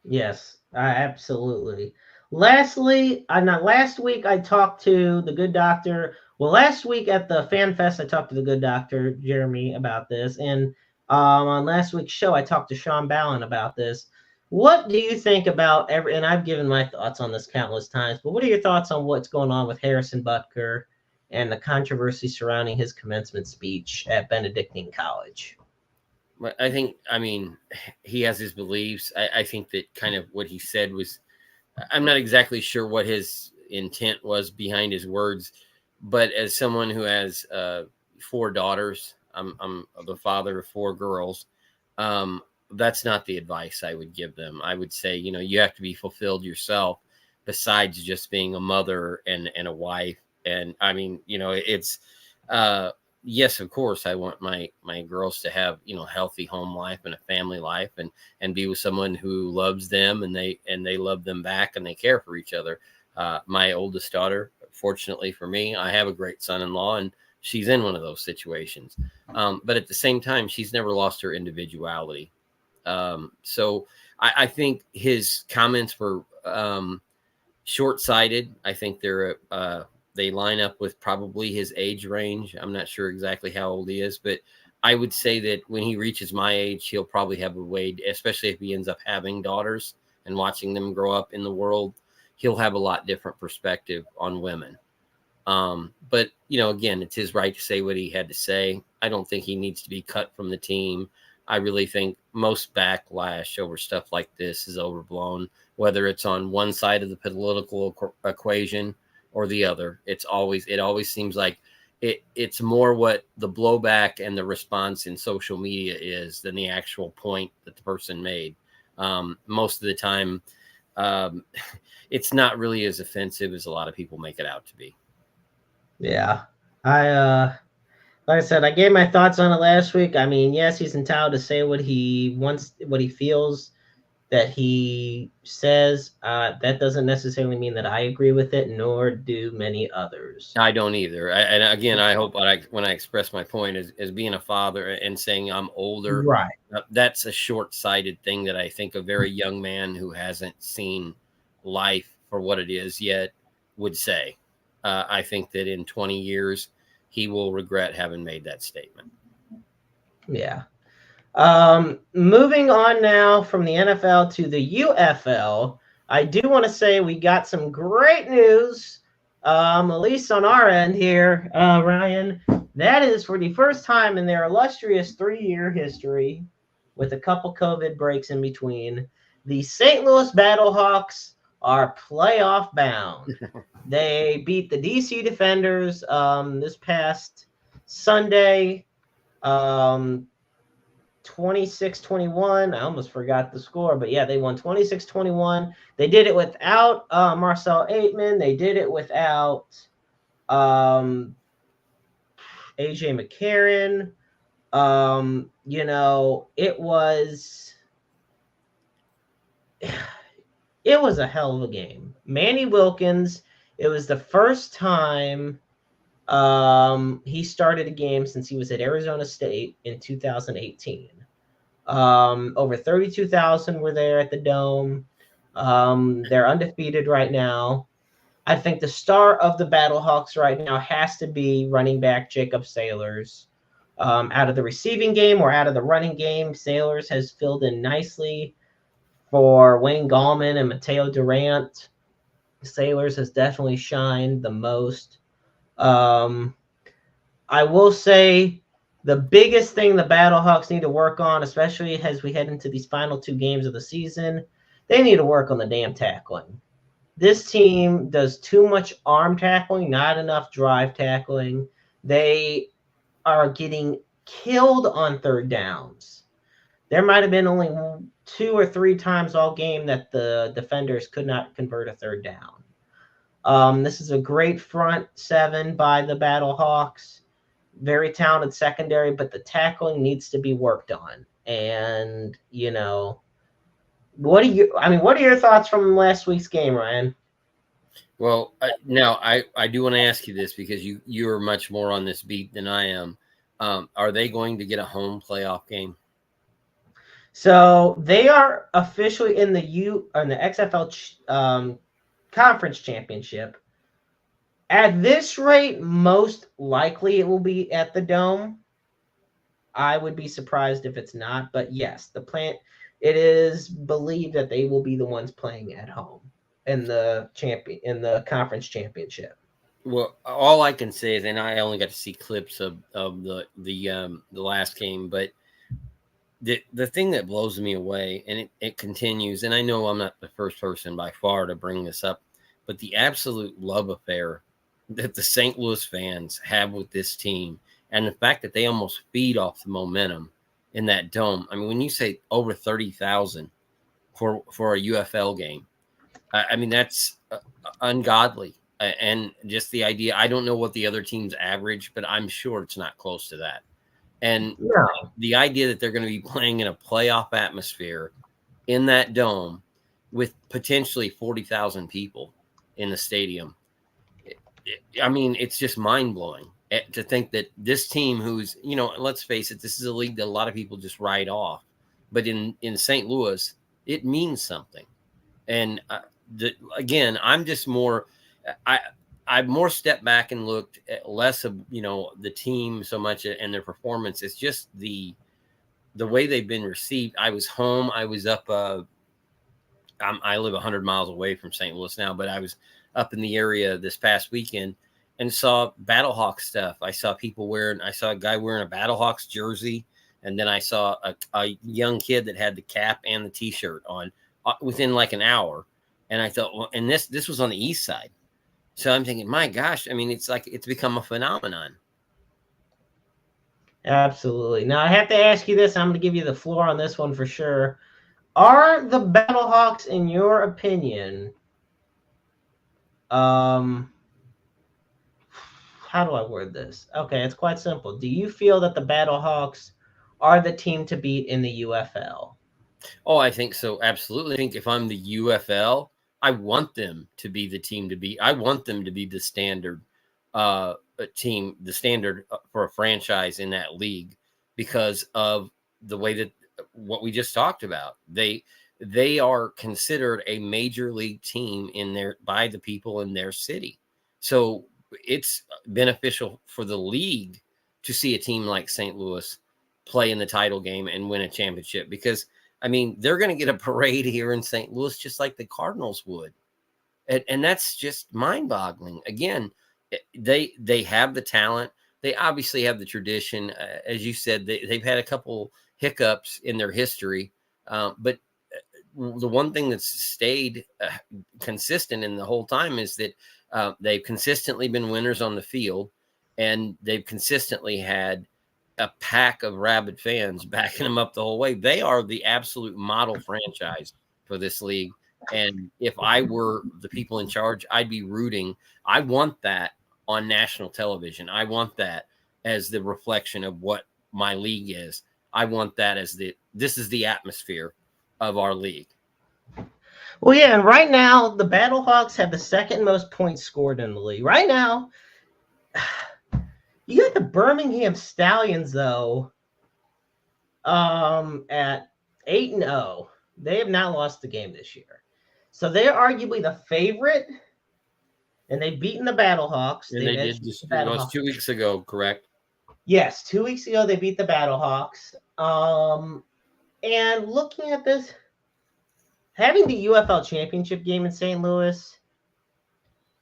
S1: Yes, absolutely. Last week I talked to the good doctor Well, last week at the Fan Fest, I talked to the good doctor, Jeremy, about this. And on last week's show, I talked to Sean Ballin about this. What do you think about and I've given my thoughts on this countless times, but what are your thoughts on what's going on with Harrison Butker and the controversy surrounding his commencement speech at Benedictine College?
S2: But I mean, he has his beliefs. I think that kind of what he said was, I'm not exactly sure what his intent was behind his words, but as someone who has 4 daughters, I'm the father of 4 girls. That's not the advice I would give them. I would say, you have to be fulfilled yourself besides just being a mother and a wife. And I mean, it's, yes, of course, I want my girls to have, healthy home life and a family life and be with someone who loves them and they love them back and they care for each other. My oldest daughter, fortunately for me, I have a great son-in-law and she's in one of those situations. But at the same time, she's never lost her individuality. So I think his comments were short-sighted. I think they line up with probably his age range. I'm not sure exactly how old he is, but I would say that when he reaches my age, he'll probably have a way, especially if he ends up having daughters and watching them grow up in the world, he'll have a lot different perspective on women. But again, it's his right to say what he had to say. I don't think he needs to be cut from the team. I really think most backlash over stuff like this is overblown, whether it's on one side of the political equation or the other. It always seems like it's more what the blowback and the response in social media is than the actual point that the person made. Most of the time, it's not really as offensive as a lot of people make it out to be.
S1: Yeah. Like I said, I gave my thoughts on it last week. I mean, yes, he's entitled to say what he wants, what he feels that he says. That doesn't necessarily mean that I agree with it, nor do many others.
S2: I don't either. And again, I hope when I express my point as being a father and saying I'm older,
S1: Right.
S2: That's a short-sighted thing that I think a very young man who hasn't seen life for what it is yet would say. I think that in 20 years, he will regret having made that statement.
S1: Yeah. Moving on now from the NFL to the UFL, I do want to say we got some great news, at least on our end here, Ryan. That is for the first time in their illustrious 3-year history, with a couple COVID breaks in between, the St. Louis Battlehawks are playoff bound. They beat the DC Defenders this past Sunday. 26-21. I almost forgot the score, but yeah, they won 26-21. They did it without Marcel Aitman. They did it without AJ McCarron. It was a hell of a game. Manny Wilkins, it was the first time he started a game since he was at Arizona State in 2018. Over 32,000 were there at the Dome. They're undefeated right now. I think the star of the Battlehawks right now has to be running back Jacob Sailors. Out of the receiving game or out of the running game, Sailors has filled in nicely for Wayne Gallman and Mateo Durant. Sailors has definitely shined the most. I will say the biggest thing the Battlehawks need to work on, especially as we head into these final 2 games of the season, they need to work on the damn tackling. This team does too much arm tackling, not enough drive tackling. They are getting killed on third downs. There might have been only 2 or 3 times all game that the defenders could not convert a third down. This is a great front 7 by the Battlehawks. Very talented secondary, but the tackling needs to be worked on. And, what are your thoughts from last week's game, Ryan?
S2: Well, now I do want to ask you this because you are much more on this beat than I am. Are they going to get a home playoff game?
S1: So they are officially in the XFL conference championship. At this rate, most likely it will be at the Dome. I would be surprised if it's not, but yes, it is believed that they will be the ones playing at home in the conference championship.
S2: Well, all I can say is, and I only got to see clips of the last game, but the thing that blows me away, and it continues, and I know I'm not the first person by far to bring this up, but the absolute love affair that the St. Louis fans have with this team, and the fact that they almost feed off the momentum in that dome. I mean, when you say over 30,000 for a UFL game, I mean that's ungodly. And just the idea, I don't know what the other teams average, but I'm sure it's not close to that. And
S1: No,
S2: the idea that they're going to be playing in a playoff atmosphere in that dome with potentially 40,000 people in the stadium, I mean, it's just mind blowing to think that this team, who's, let's face it, this is a league that a lot of people just write off, but in St. Louis, it means something. And again, I'm just more, I've more stepped back and looked at less of the team so much and their performance. It's just the way they've been received. I was home. I was up. I live 100 miles away from St. Louis now, but I was up in the area this past weekend and saw Battlehawks stuff. I saw a guy wearing a Battlehawks jersey, and then I saw a young kid that had the cap and the T-shirt on within like an hour. And I thought, well, and this was on the east side. So I'm thinking, my gosh, I mean, it's like it's become a phenomenon.
S1: absolutely. Now I have to ask you this. I'm going to give you the floor on this one for sure. Are the Battlehawks, in your opinion, how do I word this? Okay, it's quite simple. Do you feel that the Battlehawks are the team to beat in the UFL?
S2: Oh, I think so. Absolutely. I think if I'm the UFL, I want them to be the team to beat. I want them to be the standard team, the standard for a franchise in that league because of the way that what we just talked about. They are considered a major league team by the people in their city. So it's beneficial for the league to see a team like St. Louis play in the title game and win a championship because I mean, they're going to get a parade here in St. Louis just like the Cardinals would. And that's just mind-boggling. Again, they have the talent. They obviously have the tradition. As you said, they've had a couple hiccups in their history. But the one thing that's stayed consistent in the whole time is that they've consistently been winners on the field, and they've consistently had a pack of rabid fans backing them up the whole way. They are the absolute model franchise for this league. And if I were the people in charge, I'd be rooting. I want that on national television. I want that as the reflection of what my league is. I want that as this is the atmosphere of our league.
S1: Well, yeah, and right now the Battlehawks have the second most points scored in the league. Right now, you got the Birmingham Stallions though, at 8-0. They have not lost the game this year, so they're arguably the favorite, and they've beaten the Battlehawks.
S2: And they did just it was 2 weeks ago, correct?
S1: Yes, 2 weeks ago they beat the Battlehawks. And looking at this, having the UFL championship game in St. Louis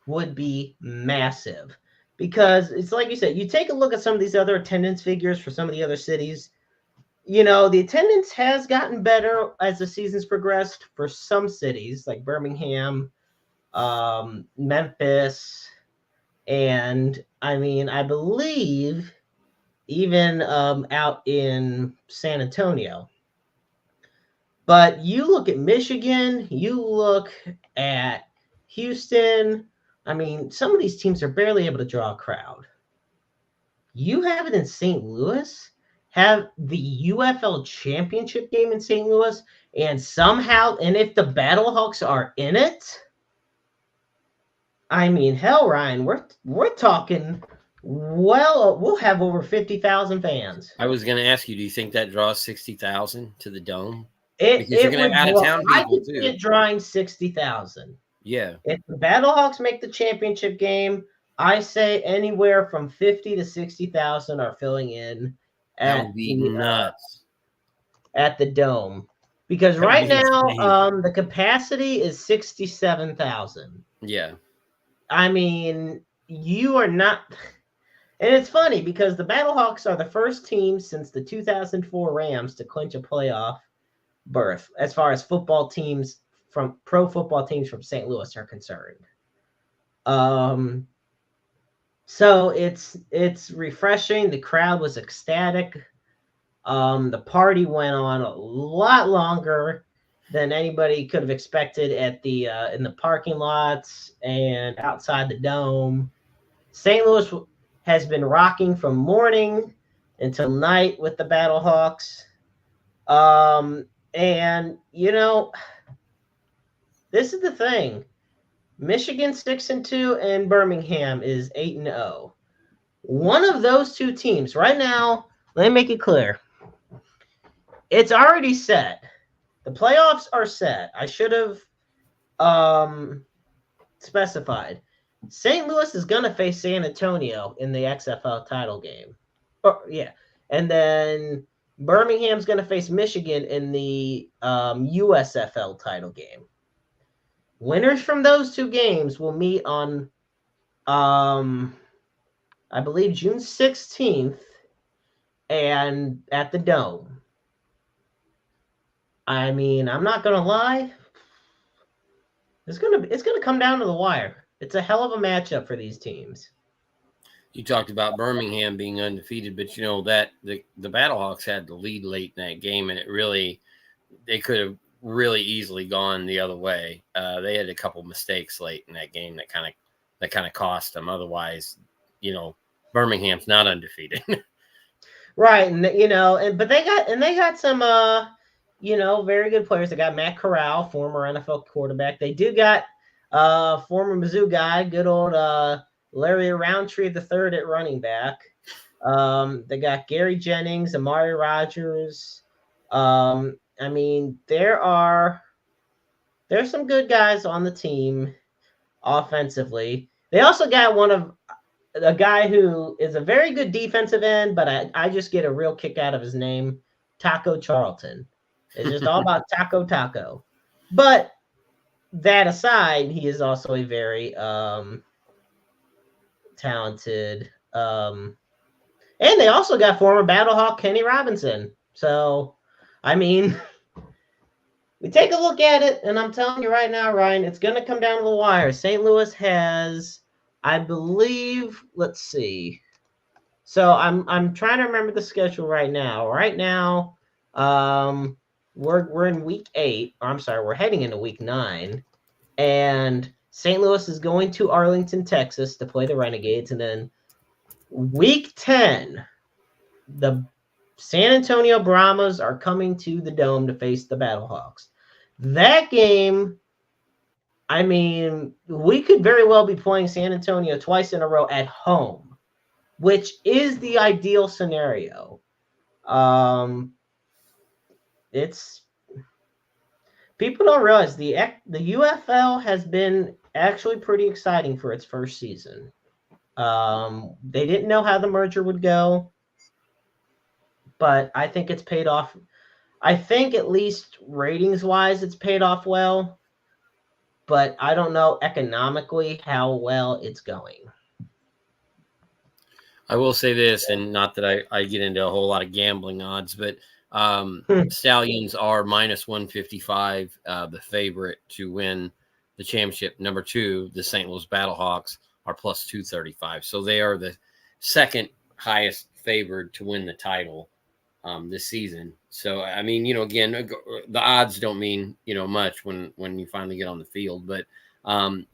S1: would be massive because it's like you said, you take a look at some of these other attendance figures for some of the other cities. The attendance has gotten better as the season's progressed for some cities like Birmingham, Memphis, and I believe even out in San Antonio. But you look at Michigan, you look at Houston. Some of these teams are barely able to draw a crowd. You have it in St. Louis, have the UFL championship game in St. Louis, and if the Battlehawks are in it, hell, Ryan, we're talking. Well, we'll have over 50,000 fans.
S2: I was going to ask you, do you think that draws 60,000 to the Dome?
S1: Because
S2: you're going to have out-of-town people,
S1: I could see it drawing 60,000.
S2: Yeah.
S1: If the Battlehawks make the championship game, I say anywhere from 50 to 60,000 are filling in
S2: That
S1: at
S2: would be
S1: the
S2: nuts.
S1: at the Dome, because
S2: That would
S1: right
S2: be
S1: now
S2: insane.
S1: the capacity is 67,000.
S2: Yeah.
S1: I mean, you are not. And it's funny because the Battlehawks are the first team since the 2004 Rams to clinch a playoff berth as far as football teams from pro football teams from St. Louis are concerned. Um, so it's refreshing. The crowd was ecstatic. The party went on a lot longer than anybody could have expected at the in the parking lots and outside the dome. St. Louis has been rocking from morning until night with the Battlehawks. And this is the thing. Michigan 6-2 and Birmingham is 8-0. One of those two teams right now, let me make it clear. It's already set. The playoffs are set. I should have specified. St. Louis is going to face San Antonio in the XFL title game. Yeah. And then Birmingham's going to face Michigan in the USFL title game. Winners from those two games will meet on, I believe, June 16th and at the Dome. I mean, I'm not going to lie. It's gonna come down to the wire. It's a hell of a matchup for these teams.
S2: You talked about Birmingham being undefeated, but that the Battlehawks had the lead late in that game, and they could have really easily gone the other way. They had a couple mistakes late in that game that kind of cost them. Otherwise, Birmingham's not undefeated.
S1: Right, and but they got some very good players. They got Matt Corral, former NFL quarterback. They do got former Mizzou guy, good old Larry Roundtree III at running back. They got Gary Jennings, Amari Rogers. I mean, there's some good guys on the team offensively. They also got a guy who is a very good defensive end, but I just get a real kick out of his name, Taco Charlton. It's just all about Taco. But that aside, he is also a very talented. And they also got former Battlehawk Kenny Robinson. So, I mean, we take a look at it, and I'm telling you right now, Ryan, it's going to come down to the wire. St. Louis has, I believe, let's see. So I'm trying to remember the schedule right now. Right now, we're in week 8. Or I'm sorry, we're heading into week 9, and St. Louis is going to Arlington, Texas, to play the Renegades, and then week 10, the San Antonio Brahmas are coming to the Dome to face the Battlehawks. That game, I mean, we could very well be playing San Antonio twice in a row at home, which is the ideal scenario. It's people don't realize the UFL has been actually pretty exciting for its first season. They didn't know how the merger would go, but I think it's paid off. I think at least ratings wise, it's paid off well, but I don't know economically how well it's going.
S2: I will say this, and not that I get into a whole lot of gambling odds, but Stallions are minus 155, the favorite to win the championship. Number 2, the St. Louis Battlehawks are plus 235. So they are the second highest favored to win the title this season. So, I mean, again, the odds don't mean, much when you finally get on the field. But, and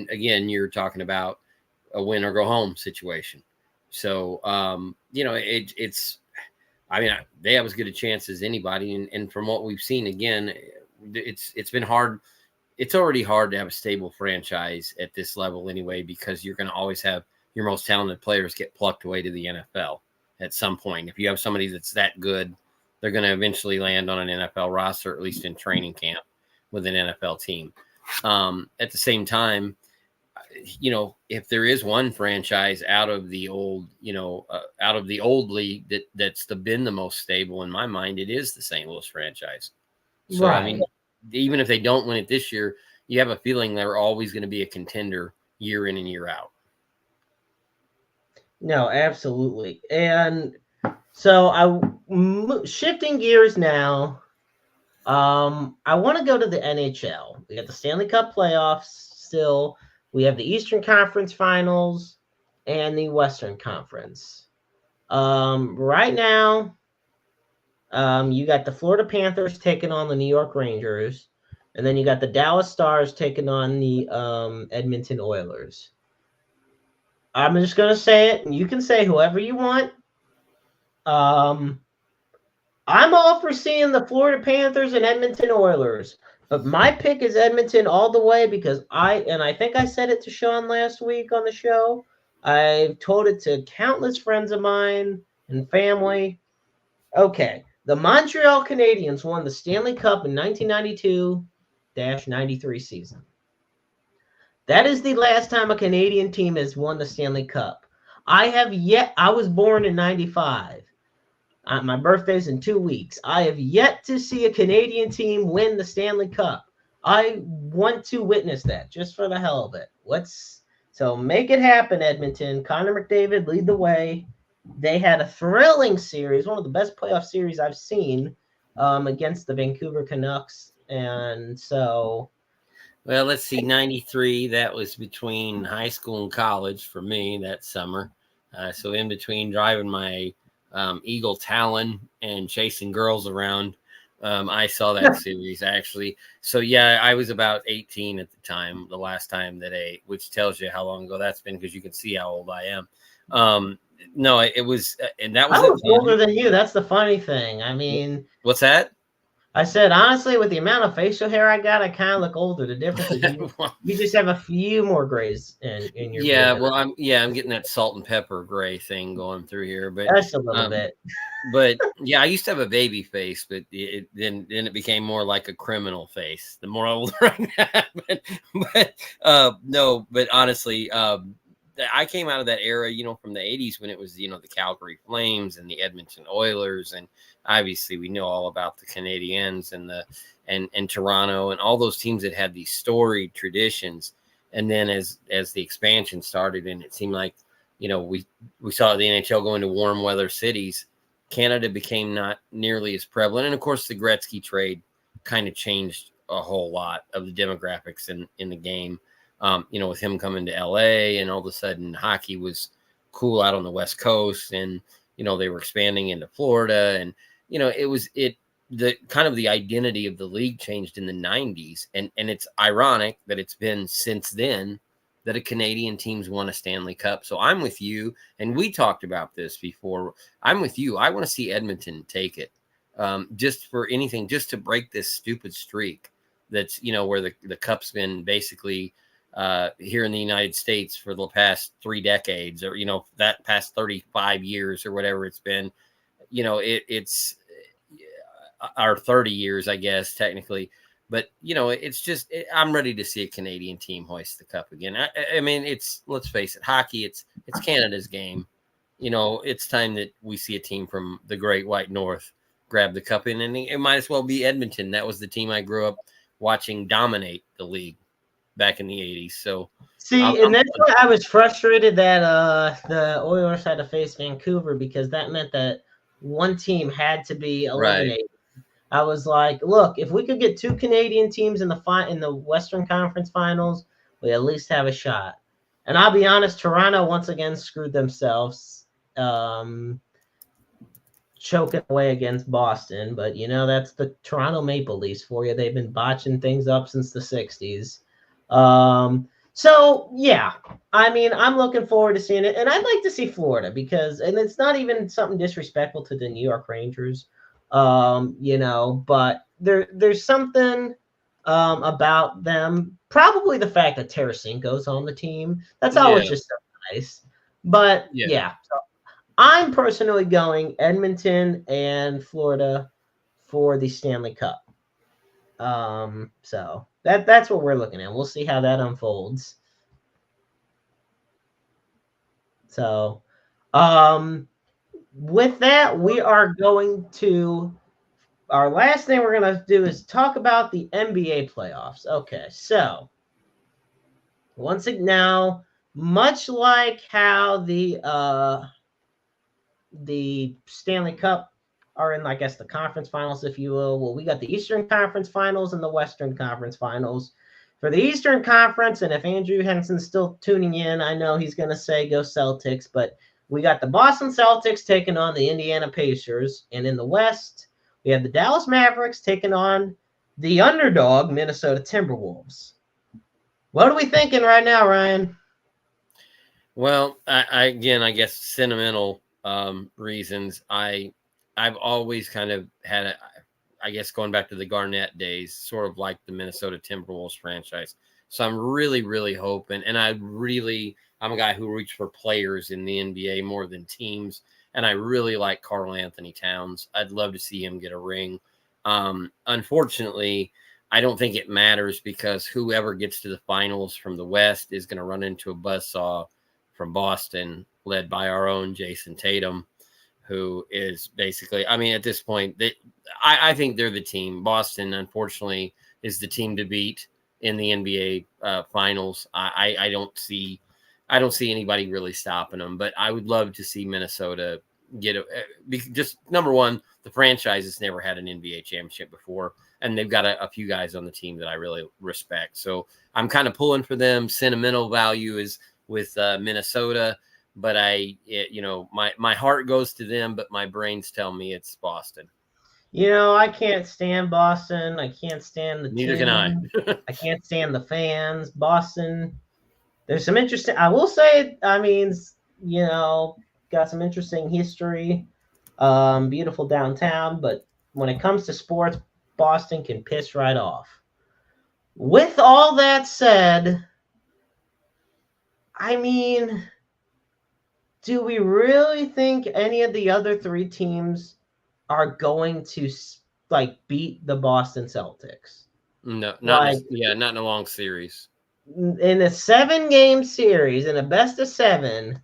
S2: again, you're talking about a win or go home situation. So, it's, I mean, they have as good a chance as anybody. And from what we've seen, again, it's been hard. It's already hard to have a stable franchise at this level anyway, because you're going to always have your most talented players get plucked away to the NFL at some point. If you have somebody that's that good, they're going to eventually land on an NFL roster, at least in training camp with an NFL team. At the same time, if there is one franchise out of the old, out of the old league that's been the most stable in my mind, it is the St. Louis franchise. So,
S1: Right.
S2: I mean, even if they don't win it this year, you have a feeling they're always going to be a contender year in and year out.
S1: No, absolutely. And so shifting gears now. I want to go to the NHL. We got the Stanley Cup playoffs still. We have the Eastern Conference Finals and the Western Conference. Right now, you got the Florida Panthers taking on the New York Rangers, and then you got the Dallas Stars taking on the Edmonton Oilers. I'm just gonna say it, and you can say whoever you want. I'm all for seeing the Florida Panthers and Edmonton Oilers, but my pick is Edmonton all the way because I think I said it to Sean last week on the show. I've told it to countless friends of mine and family. Okay, the Montreal Canadiens won the Stanley Cup in 1992-93 season. That is the last time a Canadian team has won the Stanley Cup. I was born in 95. My birthday's in 2 weeks. I have yet to see a Canadian team win the Stanley Cup. I want to witness that just for the hell of it. So make it happen, Edmonton. Connor McDavid, lead the way. They had a thrilling series, one of the best playoff series I've seen, against the Vancouver Canucks. And so,
S2: well, let's see, 93, that was between high school and college for me that summer. So in between driving my Eagle Talon and chasing girls around, I saw that series actually. So yeah, I was about 18 at the time, the last time which tells you how long ago that's been, because you can see how old I am. No, it was, and that was
S1: I was older than you. That's the funny thing. I mean,
S2: what's that?
S1: I said, honestly, with the amount of facial hair I got, I kind of look older. The difference is you just have a few more grays in your beard.
S2: Well, I'm getting that salt and pepper gray thing going through here, but
S1: Just a little bit.
S2: But yeah, I used to have a baby face, but then it became more like a criminal face the more older I got. No, but honestly, I came out of that era, from the 80s when it was, the Calgary Flames and the Edmonton Oilers. And obviously we know all about the Canadiens and Toronto and all those teams that had these storied traditions. And then as the expansion started, and it seemed like, we saw the NHL go into warm weather cities, Canada became not nearly as prevalent. And of course, the Gretzky trade kind of changed a whole lot of the demographics in the game. With him coming to LA, and all of a sudden hockey was cool out on the West Coast, and, they were expanding into Florida, and, the kind of the identity of the league changed in the 90s. And it's ironic that it's been since then that a Canadian team's won a Stanley Cup. So I'm with you. And we talked about this before. I'm with you. I want to see Edmonton take it, just for anything, just to break this stupid streak that's, where the Cup's been basically here in the United States for the past 3 decades, or, that past 35 years or whatever it's been. It's our 30 years, I guess, technically. But, it's just, I'm ready to see a Canadian team hoist the cup again. I mean, let's face it, hockey, it's Canada's game. It's time that we see a team from the Great White North grab the cup in, and it might as well be Edmonton. That was the team I grew up watching dominate the league back in the 80s. So,
S1: and that's why I was frustrated that the Oilers had to face Vancouver, because that meant that one team had to be eliminated. Right. I was like, look, if we could get 2 Canadian teams in the Western Conference Finals, we at least have a shot. And I'll be honest, Toronto once again screwed themselves, choking away against Boston. But, that's the Toronto Maple Leafs for you. They've been botching things up since the 60s. So, yeah, I mean, I'm looking forward to seeing it. And I'd like to see Florida and it's not even something disrespectful to the New York Rangers. But there's something about them. Probably the fact that Tarasenko's on the team. That's always just so nice. But yeah. So I'm personally going Edmonton and Florida for the Stanley Cup. So that's what we're looking at. We'll see how that unfolds. So, with that, we are going to our last thing we're going to do is talk about the NBA playoffs. Okay, so once again, now, much like how the Stanley Cup are in, I guess, the conference finals, if you will. Well, we got the Eastern Conference Finals and the Western Conference Finals. For the Eastern Conference, and if Andrew Henson's still tuning in, I know he's going to say go Celtics, but we got the Boston Celtics taking on the Indiana Pacers. And in the West, we have the Dallas Mavericks taking on the underdog Minnesota Timberwolves. What are we thinking right now, Ryan?
S2: Well, I guess sentimental reasons. I've always kind of had I guess going back to the Garnett days, sort of like the Minnesota Timberwolves franchise. So I'm really, really hoping, and I'm a guy who roots for players in the NBA more than teams, and I really like Karl Anthony Towns. I'd love to see him get a ring. Unfortunately, I don't think it matters because whoever gets to the finals from the West is going to run into a buzzsaw from Boston, led by our own Jason Tatum, who is basically, I mean, at this point, I think they're the team. Boston, unfortunately, is the team to beat in the NBA finals. I don't see anybody really stopping them, but I would love to see Minnesota get just number one, the franchise has never had an NBA championship before, and they've got a few guys on the team that I really respect. So I'm kind of pulling for them. Sentimental value is with Minnesota, but my heart goes to them, but my brains tell me it's Boston.
S1: I can't stand Boston. I can't stand the
S2: Neither
S1: team.
S2: can I.
S1: I can't stand the fans. Boston, there's some interesting, I will say, I mean, got some interesting history. Beautiful downtown, but when it comes to sports, Boston can piss right off. With all that said, I mean, do we really think any of the other three teams are going to beat the Boston Celtics?
S2: No, not in a long series.
S1: In a 7-game series, in a best of 7,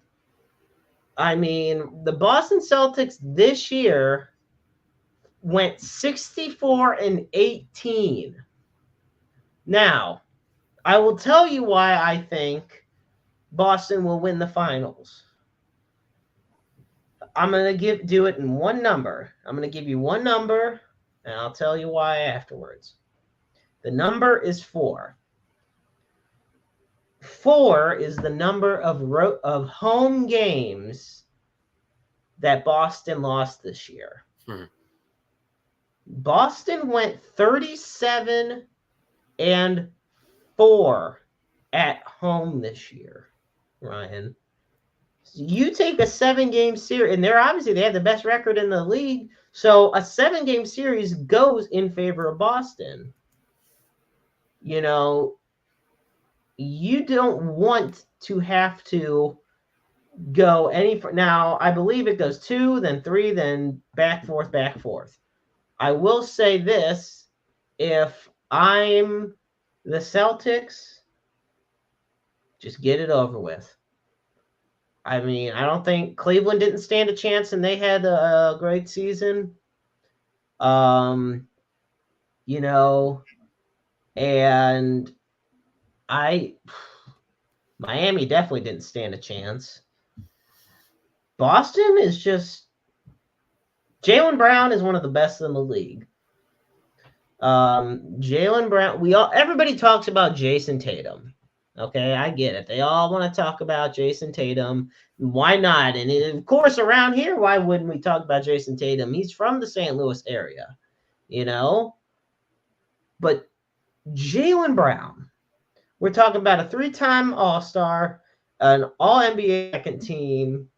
S1: I mean, the Boston Celtics this year went 64-18. Now, I will tell you why I think Boston will win the finals. I'm going to do it in one number. I'm going to give you one number, and I'll tell you why afterwards. The number is 4. 4 is the number of home games that Boston lost this year. Boston went 37-4 at home this year, Ryan. So you take a 7-game series, and they have the best record in the league. So a 7-game series goes in favor of Boston. You don't want to have to go any. Now, I believe it goes 2, then 3, then back, forth. I will say this. If I'm the Celtics, just get it over with. I mean, I don't think Cleveland didn't stand a chance, and they had a great season. And Miami definitely didn't stand a chance. Boston is just Jaylen Brown is one of the best in the league. Jaylen Brown, everybody talks about Jason Tatum. Okay, I get it. They all want to talk about Jason Tatum. Why not? And of course, around here, why wouldn't we talk about Jason Tatum? He's from the St. Louis area, But Jaylen Brown, we're talking about a 3-time All-Star, an All-NBA second team.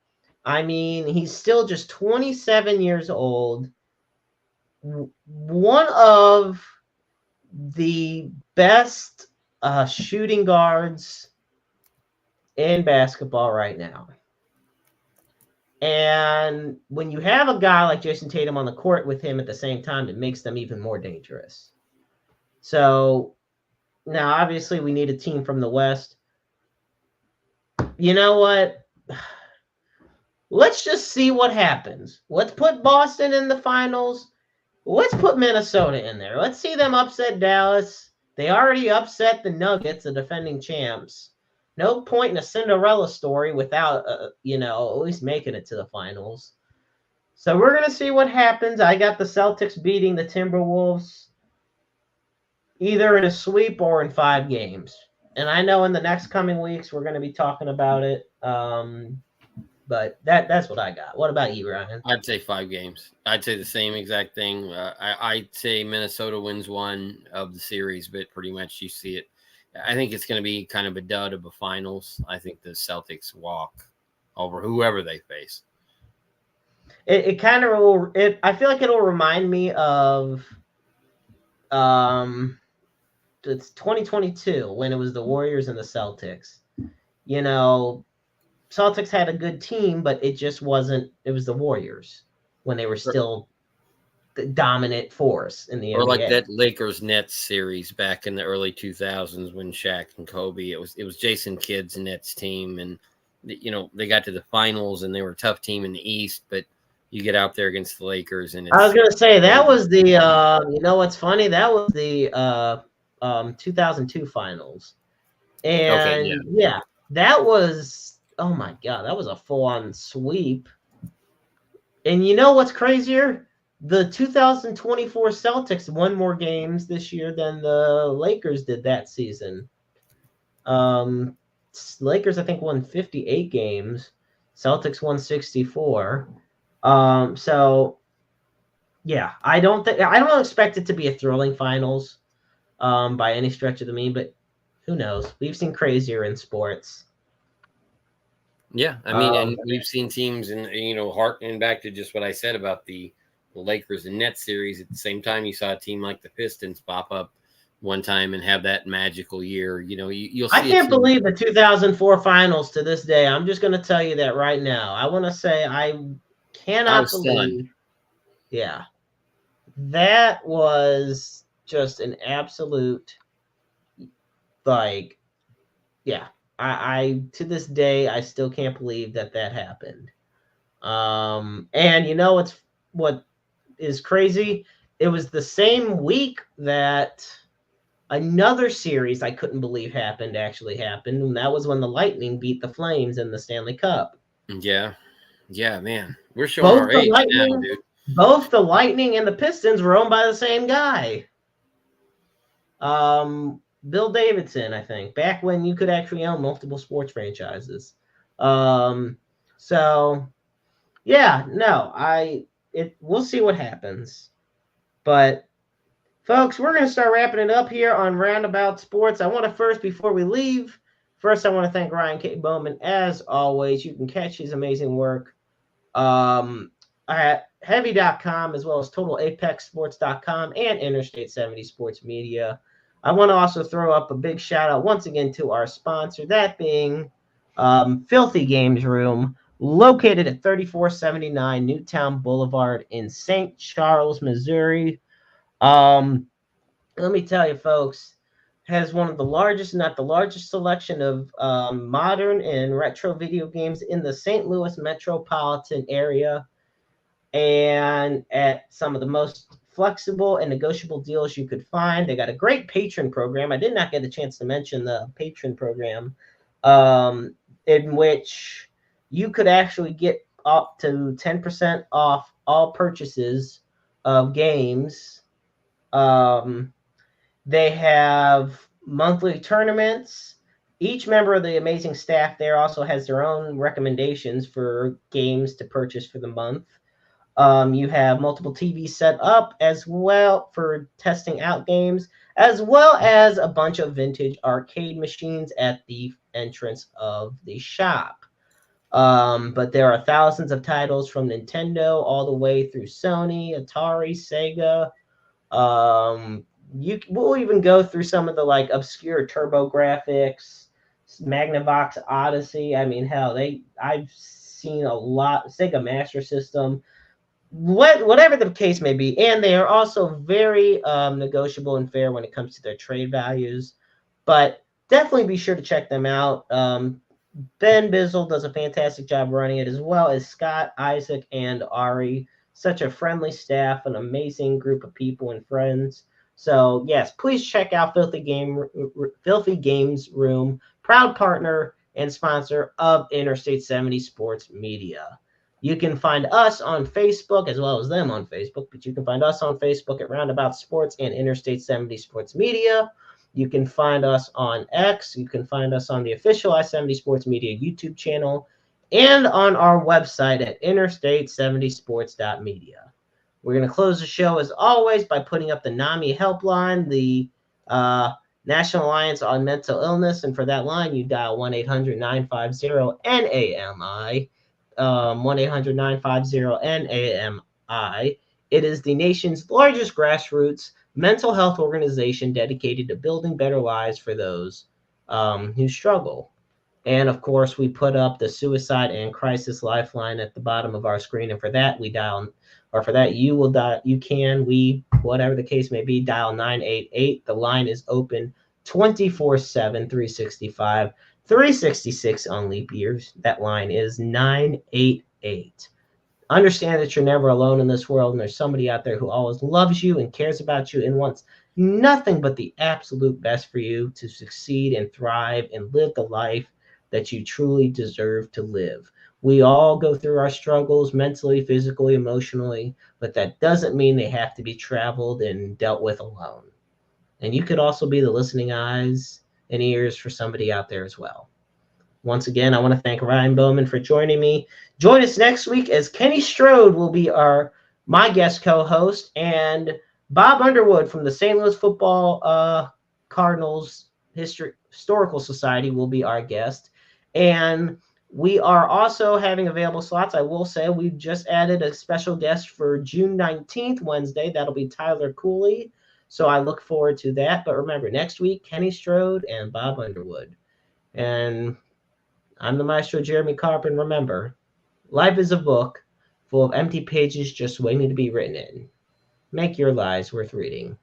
S1: I mean, he's still just 27 years old. One of the best shooting guards in basketball right now. And when you have a guy like Jason Tatum on the court with him at the same time, it makes them even more dangerous. So now, obviously, we need a team from the West. You know what? let's just see what happens. Let's put Boston in the finals. Let's put Minnesota in there. Let's see them upset Dallas. They already upset the Nuggets, the defending champs. No point in a Cinderella story without, at least making it to the finals. So we're going to see what happens. I got the Celtics beating the Timberwolves either in a sweep or in 5 games. And I know in the next coming weeks we're going to be talking about it. But that's what I got. What about you, Ryan?
S2: I'd say 5 games. I'd say the same exact thing. I'd say Minnesota wins 1 of the series, but pretty much you see it. I think it's going to be kind of a dud of a finals. I think the Celtics walk over whoever they face.
S1: It kind of will. I feel like it'll remind me of it's 2022 when it was the Warriors and the Celtics. Celtics had a good team, but it just wasn't. It was the Warriors when they were still the dominant force in the NBA.
S2: Or like that Lakers Nets series back in the early 2000s when Shaq and Kobe. It was Jason Kidd's Nets team, and they got to the finals and they were a tough team in the East, but you get out there against the Lakers and
S1: I was gonna say that was the what's funny? That was the 2002 finals. And
S2: okay,
S1: yeah, that was, oh my God, that was a full-on sweep. And you know what's crazier? The 2024 Celtics won more games this year than the Lakers did that season. Lakers, I think, won 58 games. Celtics won 64. So yeah, I don't expect it to be a thrilling finals by any stretch of the mean, but who knows? We've seen crazier in sports.
S2: Yeah, I mean, and we've seen teams, and harkening back to just what I said about the Lakers and Nets series. At the same time, you saw a team like the Pistons pop up one time and have that magical year. You'll see.
S1: I can't believe the 2004 finals to this day. I'm just going to tell you that right now. I want to say I cannot believe. Yeah, that was just an absolute, I to this day, I still can't believe that happened. And what is crazy? It was the same week that another series I couldn't believe actually happened, and that was when the Lightning beat the Flames in the Stanley Cup.
S2: Yeah, man, we're showing our age now, dude.
S1: Both the Lightning and the Pistons were owned by the same guy. Bill Davidson, I think, back when you could actually own multiple sports franchises. So yeah, no, we'll see what happens. But folks, we're going to start wrapping it up here on Roundabout Sports. I want to first, before we leave, I want to thank Ryan K. Boman. As always, you can catch his amazing work at heavy.com as well as totalapexsports.com and Interstate 70 Sports Media. I want to also throw up a big shout out once again to our sponsor, that being Filthy Games Room, located at 3479 Newtown Boulevard in St. Charles, Missouri. Let me tell you, folks, has one of the largest, not the largest selection of modern and retro video games in the St. Louis metropolitan area, and at some of the most flexible and negotiable deals you could find. They got a great patron program. I did not get a chance to mention the patron program, in which you could actually get up to 10% off all purchases of games. They have monthly tournaments. Each member of the amazing staff there also has their own recommendations for games to purchase for the month. You have multiple TVs set up as well for testing out games, as well as a bunch of vintage arcade machines at the entrance of the shop. But there are thousands of titles from Nintendo all the way through Sony, Atari, Sega. We'll even go through some of the obscure TurboGrafx, Magnavox Odyssey. I mean, hell, I've seen a lot. Sega Master System. Whatever the case may be, and they are also very negotiable and fair when it comes to their trade values. But definitely be sure to check them out. Ben Bizzle does a fantastic job running it, as well as Scott, Isaac, and Ari. Such a friendly staff, an amazing group of people and friends. So yes, please check out Filthy Games Room, proud partner and sponsor of Interstate 70 Sports Media. You can find us on Facebook as well as them on Facebook, but you can find us on Facebook at Roundabout Sports and Interstate 70 Sports Media. You can find us on X. You can find us on the official I-70 Sports Media YouTube channel and on our website at interstate70sports.media. We're going to close the show, as always, by putting up the NAMI helpline, the National Alliance on Mental Illness. And for that line, you dial 1-800-950-NAMI, 1-800-950-NAMI. It is the nation's largest grassroots mental health organization dedicated to building better lives for those who struggle. And of course, we put up the suicide and crisis lifeline at the bottom of our screen. And for that, whatever the case may be, dial 988. The line is open 24/7, 365, 366 on leap years. That line is 988. Understand that you're never alone in this world, and there's somebody out there who always loves you and cares about you and wants nothing but the absolute best for you to succeed and thrive and live the life that you truly deserve to live. We all go through our struggles mentally, physically, emotionally, but that doesn't mean they have to be traveled and dealt with alone. And you could also be the listening eyes and ears for somebody out there as well. Once again, I want to thank Ryan Boman for joining me. Join us next week as Kenny Strode will be my guest co-host, and Bob Underwood from the St. Louis Football Cardinals Historical Society will be our guest. And we are also having available slots. I will say we've just added a special guest for June 19th, Wednesday. That'll be Tyler Cooley. So I look forward to that. But remember, next week, Kenny Strode and Bob Underwood. And I'm the Maestro, Jeremy Carpin. Remember, life is a book full of empty pages just waiting to be written in. Make your lives worth reading.